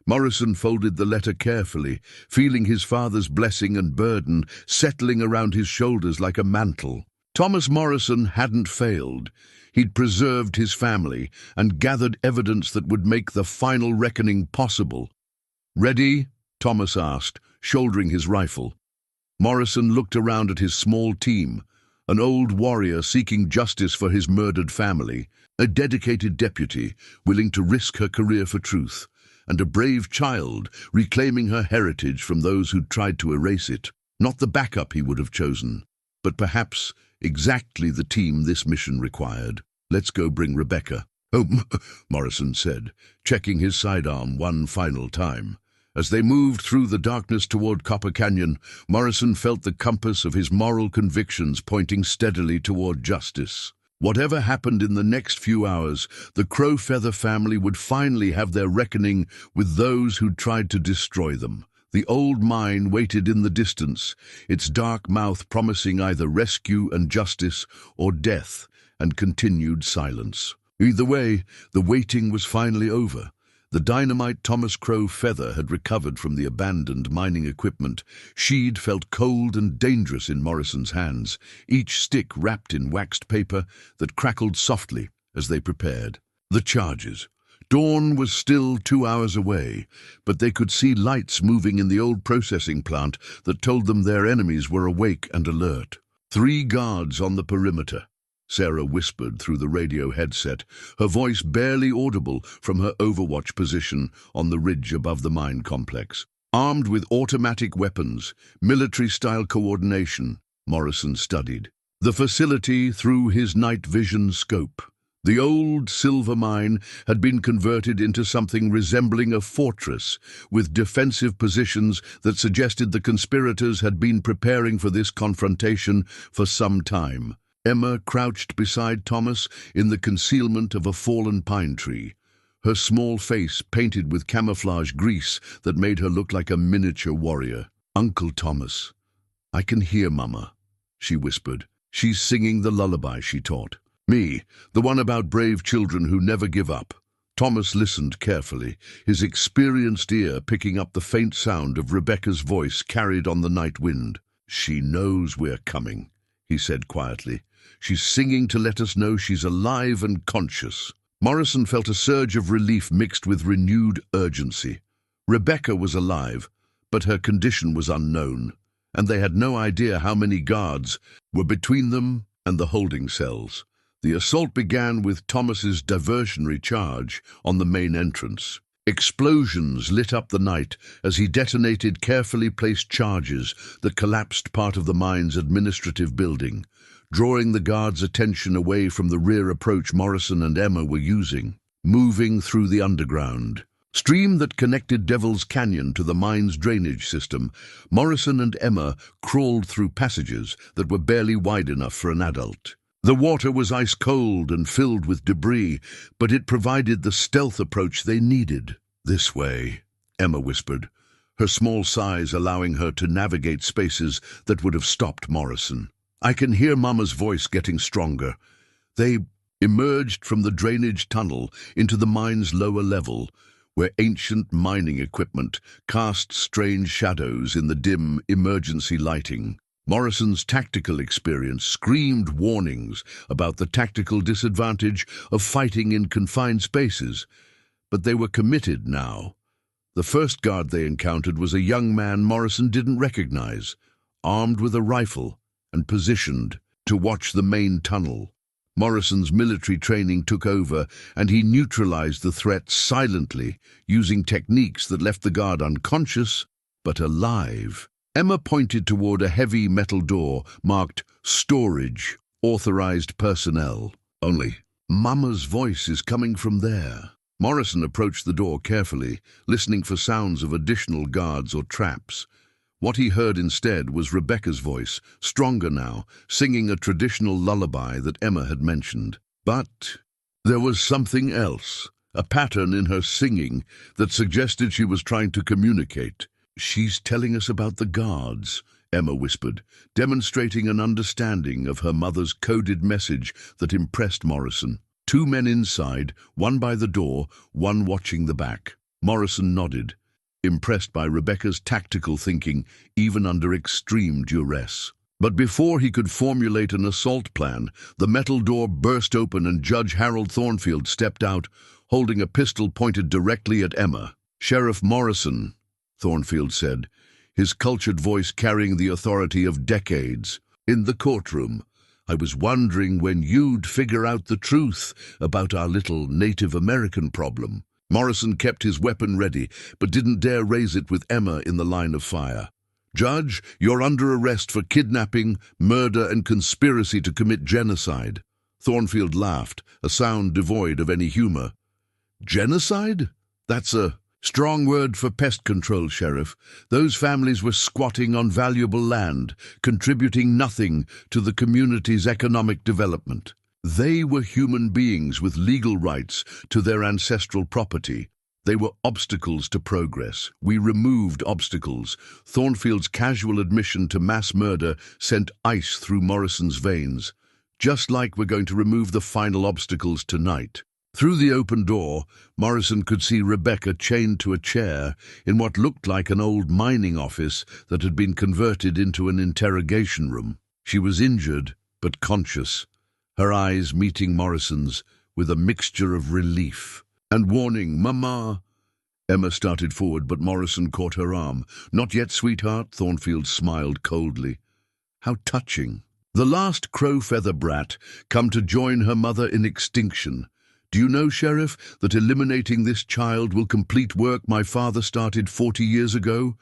Morrison folded the letter carefully, feeling his father's blessing and burden settling around his shoulders like a mantle. Thomas Morrison hadn't failed. He'd preserved his family and gathered evidence that would make the final reckoning possible. "Ready?" Thomas asked, shouldering his rifle. Morrison looked around at his small team, an old warrior seeking justice for his murdered family, a dedicated deputy willing to risk her career for truth, and a brave child reclaiming her heritage from those who'd tried to erase it. Not the backup he would have chosen, but perhaps exactly the team this mission required. "Let's go bring Rebecca." "Oh," Morrison said, checking his sidearm one final time. As they moved through the darkness toward Copper Canyon, Morrison felt the compass of his moral convictions pointing steadily toward justice. Whatever happened in the next few hours, the Crowfeather family would finally have their reckoning with those who'd tried to destroy them. The old mine waited in the distance, its dark mouth promising either rescue and justice or death and continued silence. Either way, the waiting was finally over. The dynamite Thomas Crowfeather had recovered from the abandoned mining equipment. She'd felt cold and dangerous in Morrison's hands, each stick wrapped in waxed paper that crackled softly as they prepared. The charges. Dawn was still 2 hours away, but they could see lights moving in the old processing plant that told them their enemies were awake and alert. 3 guards on the perimeter, Sarah whispered through the radio headset, her voice barely audible from her overwatch position on the ridge above the mine complex. Armed with automatic weapons, military-style coordination, Morrison studied the facility through his night vision scope. The old silver mine had been converted into something resembling a fortress, with defensive positions that suggested the conspirators had been preparing for this confrontation for some time. Emma crouched beside Thomas in the concealment of a fallen pine tree, her small face painted with camouflage grease that made her look like a miniature warrior. "Uncle Thomas, I can hear Mama," she whispered. "She's singing the lullaby she taught me, the one about brave children who never give up." Thomas listened carefully, his experienced ear picking up the faint sound of Rebecca's voice carried on the night wind. "She knows we're coming," he said quietly. "She's singing to let us know she's alive and conscious." Morrison felt a surge of relief mixed with renewed urgency. Rebecca was alive, but her condition was unknown, and they had no idea how many guards were between them and the holding cells. The assault began with Thomas's diversionary charge on the main entrance. Explosions lit up the night as he detonated carefully placed charges that collapsed part of the mine's administrative building, drawing the guards' attention away from the rear approach Morrison and Emma were using. Moving through the underground stream that connected Devil's Canyon to the mine's drainage system, Morrison and Emma crawled through passages that were barely wide enough for an adult. The water was ice-cold and filled with debris, but it provided the stealth approach they needed. "This way," Emma whispered, her small size allowing her to navigate spaces that would have stopped Morrison. "I can hear Mama's voice getting stronger." They emerged from the drainage tunnel into the mine's lower level, where ancient mining equipment cast strange shadows in the dim emergency lighting. Morrison's tactical experience screamed warnings about the tactical disadvantage of fighting in confined spaces, but they were committed now. The first guard they encountered was a young man Morrison didn't recognize, armed with a rifle and positioned to watch the main tunnel. Morrison's military training took over, and he neutralized the threat silently, using techniques that left the guard unconscious but alive. Emma pointed toward a heavy metal door marked "Storage, Authorized Personnel." "Only Mama's voice is coming from there." Morrison approached the door carefully, listening for sounds of additional guards or traps. What he heard instead was Rebecca's voice, stronger now, singing a traditional lullaby that Emma had mentioned. But there was something else, a pattern in her singing that suggested she was trying to communicate. "She's telling us about the guards," Emma whispered, demonstrating an understanding of her mother's coded message that impressed Morrison. Two men inside, one by the door, one watching the back. Morrison nodded, impressed by Rebecca's tactical thinking, even under extreme duress. But before he could formulate an assault plan, the metal door burst open and Judge Harold Thornfield stepped out, holding a pistol pointed directly at Emma. "Sheriff Morrison," Thornfield said, his cultured voice carrying the authority of decades. "In the courtroom, I was wondering when you'd figure out the truth about our little Native American problem." Morrison kept his weapon ready, but didn't dare raise it with Emma in the line of fire. "Judge, you're under arrest for kidnapping, murder, and conspiracy to commit genocide." Thornfield laughed, a sound devoid of any humor. "Genocide? That's a strong word for pest control, Sheriff. Those families were squatting on valuable land, contributing nothing to the community's economic development. They were human beings with legal rights to their ancestral property. They were obstacles to progress. We removed obstacles." Thornfield's casual admission to mass murder sent ice through Morrison's veins. "Just like we're going to remove the final obstacles tonight." Through the open door, Morrison could see Rebecca chained to a chair in what looked like an old mining office that had been converted into an interrogation room. She was injured, but conscious, her eyes meeting Morrison's with a mixture of relief and warning. "Mama." Emma started forward, but Morrison caught her arm. "Not yet, sweetheart," Thornfield smiled coldly. "How touching. The last crow-feather brat come to join her mother in extinction. Do you know, Sheriff, that eliminating this child will complete work my father started 40 years ago?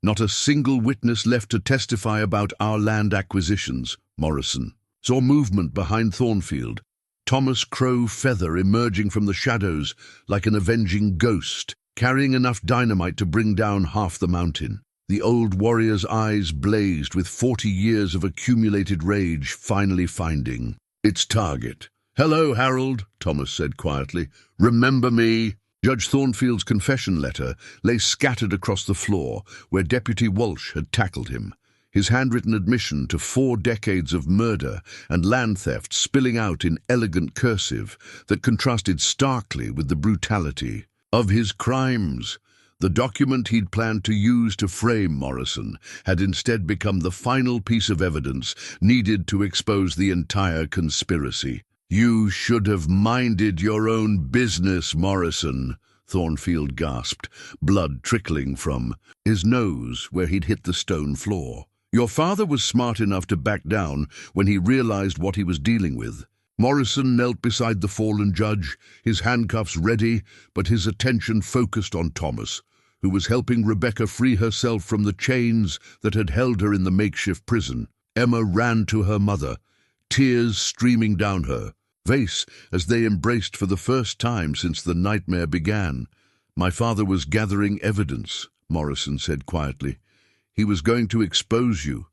Not a single witness left to testify about our land acquisitions." Morrison saw movement behind Thornfield. Thomas Crow Feather emerging from the shadows like an avenging ghost, carrying enough dynamite to bring down half the mountain. The old warrior's eyes blazed with 40 years of accumulated rage finally finding its target. "Hello, Harold," Thomas said quietly. "Remember me?" Judge Thornfield's confession letter lay scattered across the floor where Deputy Walsh had tackled him, his handwritten admission to 4 decades of murder and land theft spilling out in elegant cursive that contrasted starkly with the brutality of his crimes. The document he'd planned to use to frame Morrison had instead become the final piece of evidence needed to expose the entire conspiracy. "You should have minded your own business, Morrison," Thornfield gasped, blood trickling from his nose where he'd hit the stone floor. "Your father was smart enough to back down when he realized what he was dealing with." Morrison knelt beside the fallen judge, his handcuffs ready, but his attention focused on Thomas, who was helping Rebecca free herself from the chains that had held her in the makeshift prison. Emma ran to her mother, tears streaming down her face as they embraced for the first time since the nightmare began. "My father was gathering evidence," Morrison said quietly. "He was going to expose you,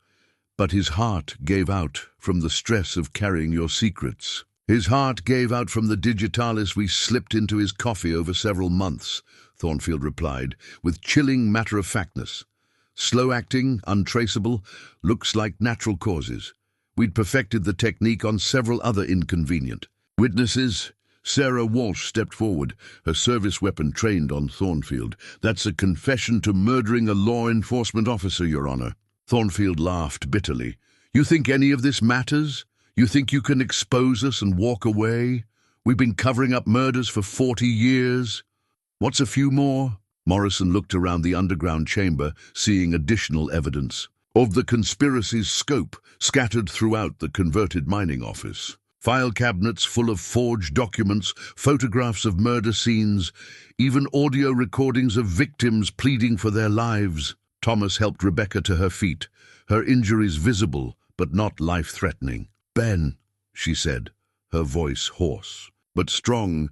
but his heart gave out from the stress of carrying your secrets." "His heart gave out from the digitalis we slipped into his coffee over several months," Thornfield replied, with chilling matter-of-factness. "Slow-acting, untraceable, looks like natural causes. We'd perfected the technique on several other inconvenient witnesses." Sarah Walsh stepped forward, her service weapon trained on Thornfield. "That's a confession to murdering a law enforcement officer, Your Honor." Thornfield laughed bitterly. "You think any of this matters? You think you can expose us and walk away? We've been covering up murders for 40 years. What's a few more?" Morrison looked around the underground chamber, seeing additional evidence of the conspiracy's scope scattered throughout the converted mining office. File cabinets full of forged documents, photographs of murder scenes, even audio recordings of victims pleading for their lives. Thomas helped Rebecca to her feet, her injuries visible but not life-threatening. "Ben," she said, her voice hoarse but strong,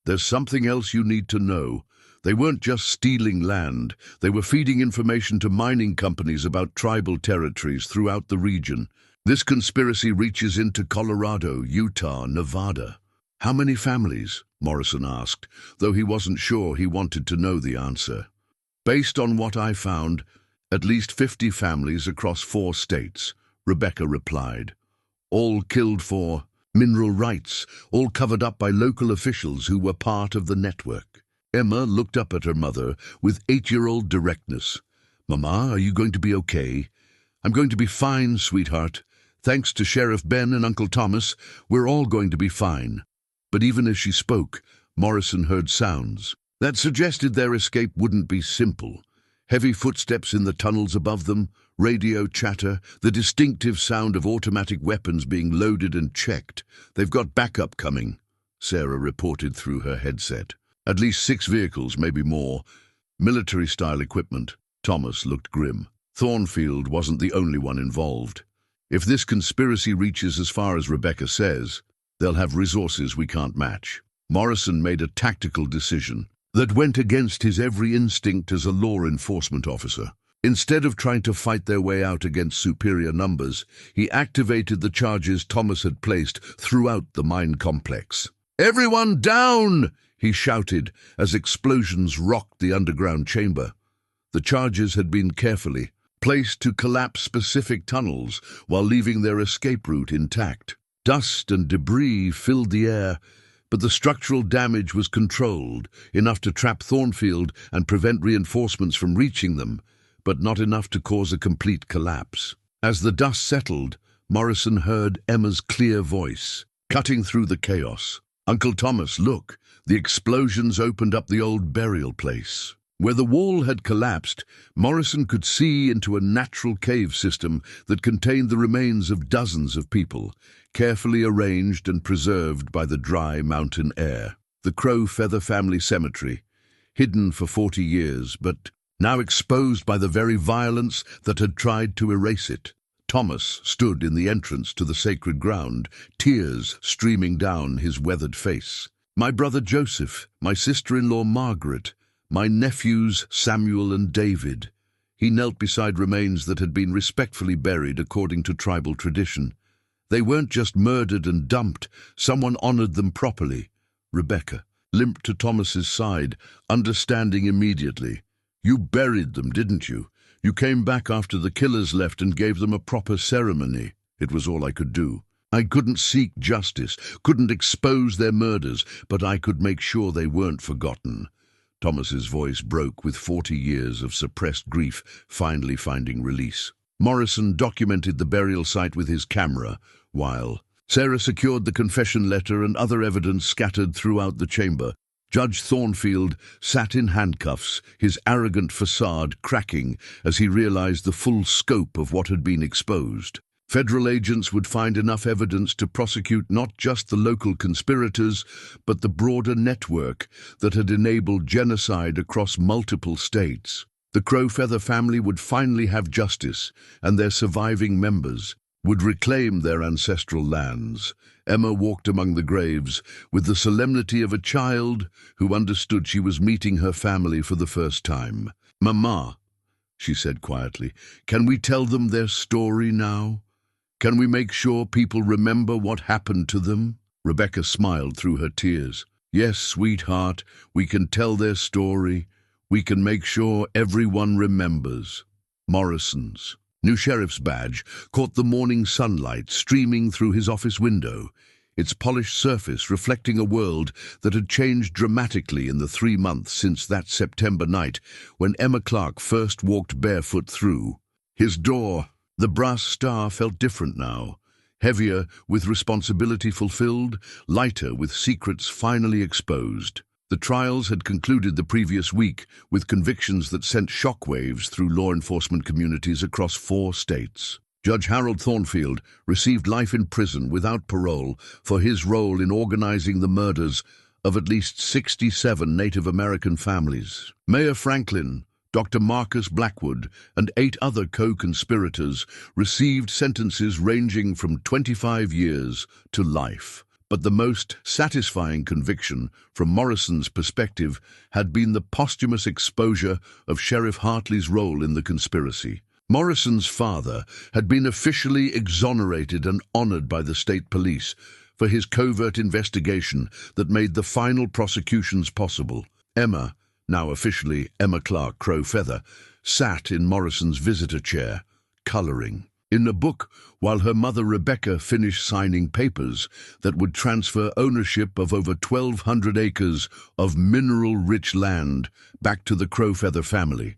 "there's something else you need to know. They weren't just stealing land, they were feeding information to mining companies about tribal territories throughout the region. This conspiracy reaches into Colorado, Utah, Nevada. How many families? Morrison asked, though he wasn't sure he wanted to know the answer. Based on what I found, at least 50 families across 4 states, Rebecca replied. All killed for mineral rights, all covered up by local officials who were part of the network. Emma looked up at her mother with 8-year-old directness. Mama, are you going to be okay? I'm going to be fine, sweetheart. Thanks to Sheriff Ben and Uncle Thomas, we're all going to be fine. But even as she spoke, Morrison heard sounds that suggested their escape wouldn't be simple. Heavy footsteps in the tunnels above them, radio chatter, the distinctive sound of automatic weapons being loaded and checked. They've got backup coming, Sarah reported through her headset. At least 6 vehicles, maybe more. Military-style equipment. Thomas looked grim. Thornfield wasn't the only one involved. If this conspiracy reaches as far as Rebecca says, they'll have resources we can't match. Morrison made a tactical decision that went against his every instinct as a law enforcement officer. Instead of trying to fight their way out against superior numbers, he activated the charges Thomas had placed throughout the mine complex. "Everyone down!" he shouted as explosions rocked the underground chamber. The charges had been carefully placed to collapse specific tunnels while leaving their escape route intact. Dust and debris filled the air, but the structural damage was controlled, enough to trap Thornfield and prevent reinforcements from reaching them, but not enough to cause a complete collapse. As the dust settled, Morrison heard Emma's clear voice, cutting through the chaos. "Uncle Thomas, look, the explosions opened up the old burial place." Where the wall had collapsed, Morrison could see into a natural cave system that contained the remains of dozens of people, carefully arranged and preserved by the dry mountain air. The Crow Feather family cemetery, hidden for 40 years, but now exposed by the very violence that had tried to erase it. Thomas stood in the entrance to the sacred ground, tears streaming down his weathered face. "My brother Joseph, my sister-in-law Margaret, my nephews Samuel and David." He knelt beside remains that had been respectfully buried according to tribal tradition. They weren't just murdered and dumped, someone honored them properly. Rebecca limped to Thomas's side, understanding immediately. "You buried them, didn't you? You came back after the killers left and gave them a proper ceremony." "It was all I could do. I couldn't seek justice, couldn't expose their murders, but I could make sure they weren't forgotten." Thomas's voice broke with 40 years of suppressed grief finally finding release. Morrison documented the burial site with his camera, while Sarah secured the confession letter and other evidence scattered throughout the chamber. Judge Thornfield sat in handcuffs, his arrogant facade cracking as he realized the full scope of what had been exposed. Federal agents would find enough evidence to prosecute not just the local conspirators, but the broader network that had enabled genocide across multiple states. The Crow Feather family would finally have justice, and their surviving members would reclaim their ancestral lands. Emma walked among the graves with the solemnity of a child who understood she was meeting her family for the first time. "Mama," she said quietly, "can we tell them their story now? Can we make sure people remember what happened to them?" Rebecca smiled through her tears. "Yes, sweetheart, we can tell their story. We can make sure everyone remembers." Morrison's new sheriff's badge caught the morning sunlight streaming through his office window, its polished surface reflecting a world that had changed dramatically in the 3 months since that September night when Emma Clark first walked barefoot through his door. The brass star felt different now, heavier with responsibility fulfilled, lighter with secrets finally exposed. The trials had concluded the previous week with convictions that sent shockwaves through law enforcement communities across 4 states. Judge Harold Thornfield received life in prison without parole for his role in organizing the murders of at least 67 Native American families. Mayor Franklin, Dr. Marcus Blackwood, and 8 other co-conspirators received sentences ranging from 25 years to life. But the most satisfying conviction, from Morrison's perspective, had been the posthumous exposure of Sheriff Hartley's role in the conspiracy. Morrison's father had been officially exonerated and honored by the state police for his covert investigation that made the final prosecutions possible. Emma, now officially Emma Clark Crowfeather, sat in Morrison's visitor chair, coloring. In a book, while her mother Rebecca finished signing papers that would transfer ownership of over 1,200 acres of mineral-rich land back to the Crowfeather family.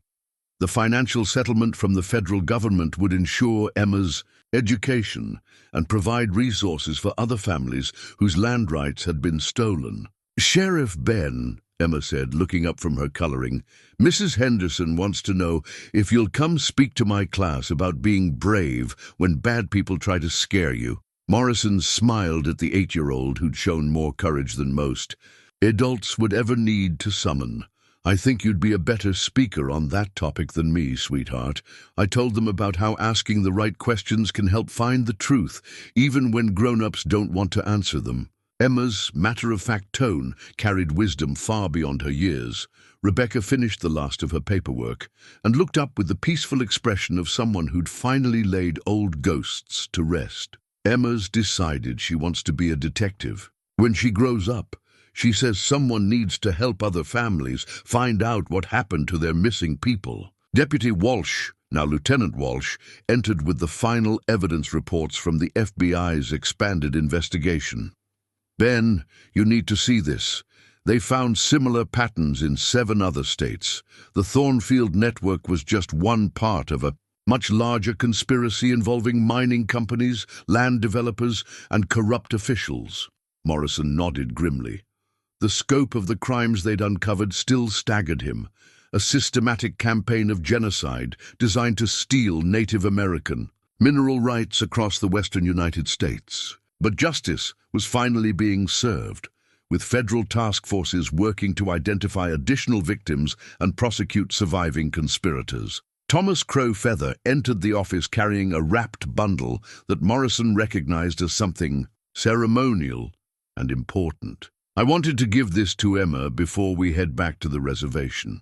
The financial settlement from the federal government would ensure Emma's education and provide resources for other families whose land rights had been stolen. "Sheriff Ben," Emma said, looking up from her coloring, "Mrs. Henderson wants to know if you'll come speak to my class about being brave when bad people try to scare you." Morrison smiled at the 8-year-old who'd shown more courage than most. "Adults would ever need to summon. I think you'd be a better speaker on that topic than me, sweetheart." I told them about how asking the right questions can help find the truth, even when grown-ups don't want to answer them. Emma's matter-of-fact tone carried wisdom far beyond her years. Rebecca finished the last of her paperwork and looked up with the peaceful expression of someone who'd finally laid old ghosts to rest. "Emma's decided she wants to be a detective. When she grows up, she says someone needs to help other families find out what happened to their missing people." Deputy Walsh, now Lieutenant Walsh, entered with the final evidence reports from the FBI's expanded investigation. "Ben, you need to see this. They found similar patterns in 7 other states. The Thornfield network was just one part of a much larger conspiracy involving mining companies, land developers, and corrupt officials." Morrison nodded grimly. The scope of the crimes they'd uncovered still staggered him. A systematic campaign of genocide designed to steal Native American mineral rights across the western United States. But justice was finally being served, with federal task forces working to identify additional victims and prosecute surviving conspirators. Thomas Crowfeather entered the office carrying a wrapped bundle that Morrison recognized as something ceremonial and important. "I wanted to give this to Emma before we head back to the reservation,"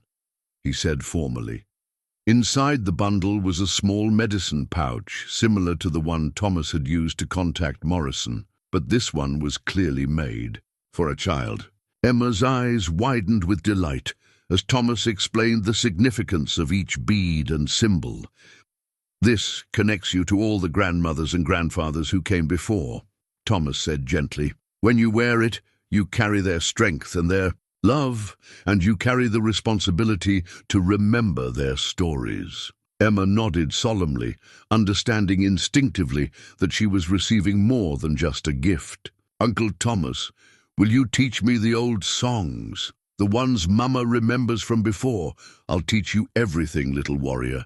he said formally. Inside the bundle was a small medicine pouch, similar to the one Thomas had used to contact Morrison, but this one was clearly made for a child. Emma's eyes widened with delight as Thomas explained the significance of each bead and symbol. "This connects you to all the grandmothers and grandfathers who came before," Thomas said gently. "When you wear it, you carry their strength and their love, and you carry the responsibility to remember their stories." Emma nodded solemnly, understanding instinctively that she was receiving more than just a gift. "Uncle Thomas, will you teach me the old songs? The ones Mama remembers from before. I'll teach you everything, little warrior.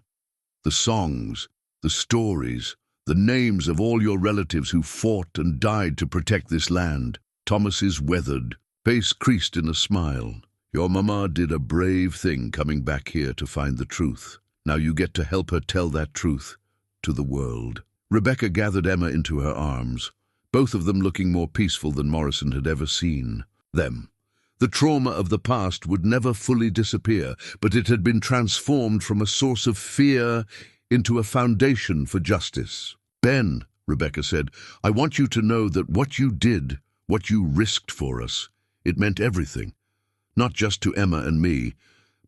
The songs, the stories, the names of all your relatives who fought and died to protect this land." Thomas's weathered face creased in a smile. "Your mama did a brave thing coming back here to find the truth. Now you get to help her tell that truth to the world." Rebecca gathered Emma into her arms, both of them looking more peaceful than Morrison had ever seen them. The trauma of the past would never fully disappear, but it had been transformed from a source of fear into a foundation for justice. "Ben," Rebecca said, "I want you to know that what you did, what you risked for us, it meant everything. Not just to Emma and me,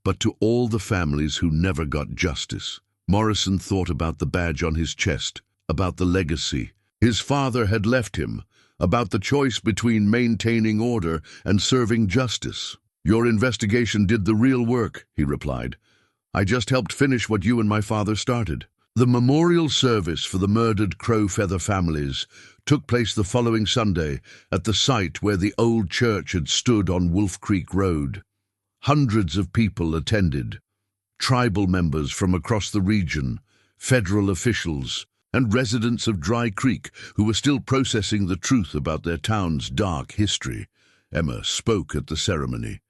but to all the families who never got justice." Morrison thought about the badge on his chest, about the legacy his father had left him, about the choice between maintaining order and serving justice. "Your investigation did the real work," he replied. "I just helped finish what you and my father started." The memorial service for the murdered Crowfeather families took place the following Sunday at the site where the old church had stood on Wolf Creek Road. Hundreds of people attended, tribal members from across the region, federal officials, and residents of Dry Creek who were still processing the truth about their town's dark history. Emma spoke at the ceremony,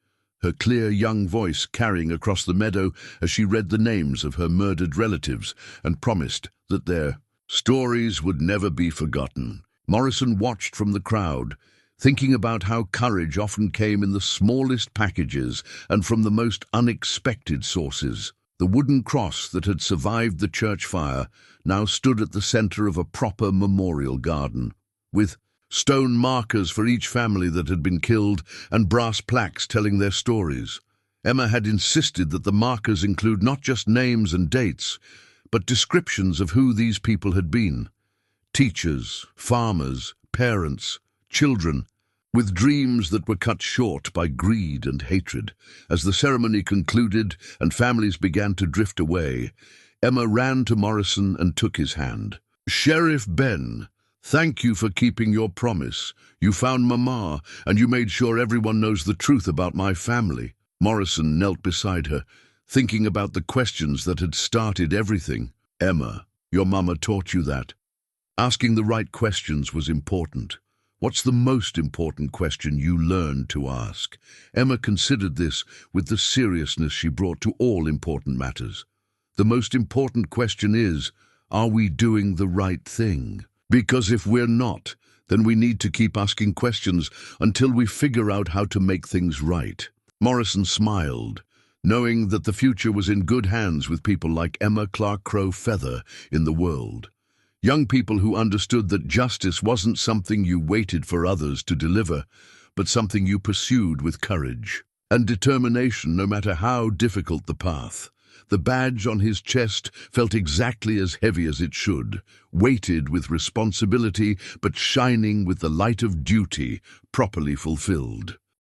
her clear young voice carrying across the meadow as she read the names of her murdered relatives and promised that their stories would never be forgotten. Morrison watched from the crowd, thinking about how courage often came in the smallest packages and from the most unexpected sources. The wooden cross that had survived the church fire now stood at the center of a proper memorial garden, with stone markers for each family that had been killed and brass plaques telling their stories. Emma had insisted that the markers include not just names and dates, but descriptions of who these people had been. Teachers, farmers, parents, children, with dreams that were cut short by greed and hatred. As the ceremony concluded and families began to drift away, Emma ran to Morrison and took his hand. "Sheriff Ben, thank you for keeping your promise. You found Mama, and you made sure everyone knows the truth about my family." Morrison knelt beside her, thinking about the questions that had started everything. "Emma, your mama taught you that. Asking the right questions was important. What's the most important question you learned to ask?" Emma considered this with the seriousness she brought to all important matters. The most important question is, are we doing the right thing? Because if we're not, then we need to keep asking questions until we figure out how to make things right. Morrison smiled, knowing that the future was in good hands with people like Emma Clark Crow Feather in the world. Young people who understood that justice wasn't something you waited for others to deliver, but something you pursued with courage and determination no matter how difficult the path. The badge on his chest felt exactly as heavy as it should, weighted with responsibility but shining with the light of duty, properly fulfilled.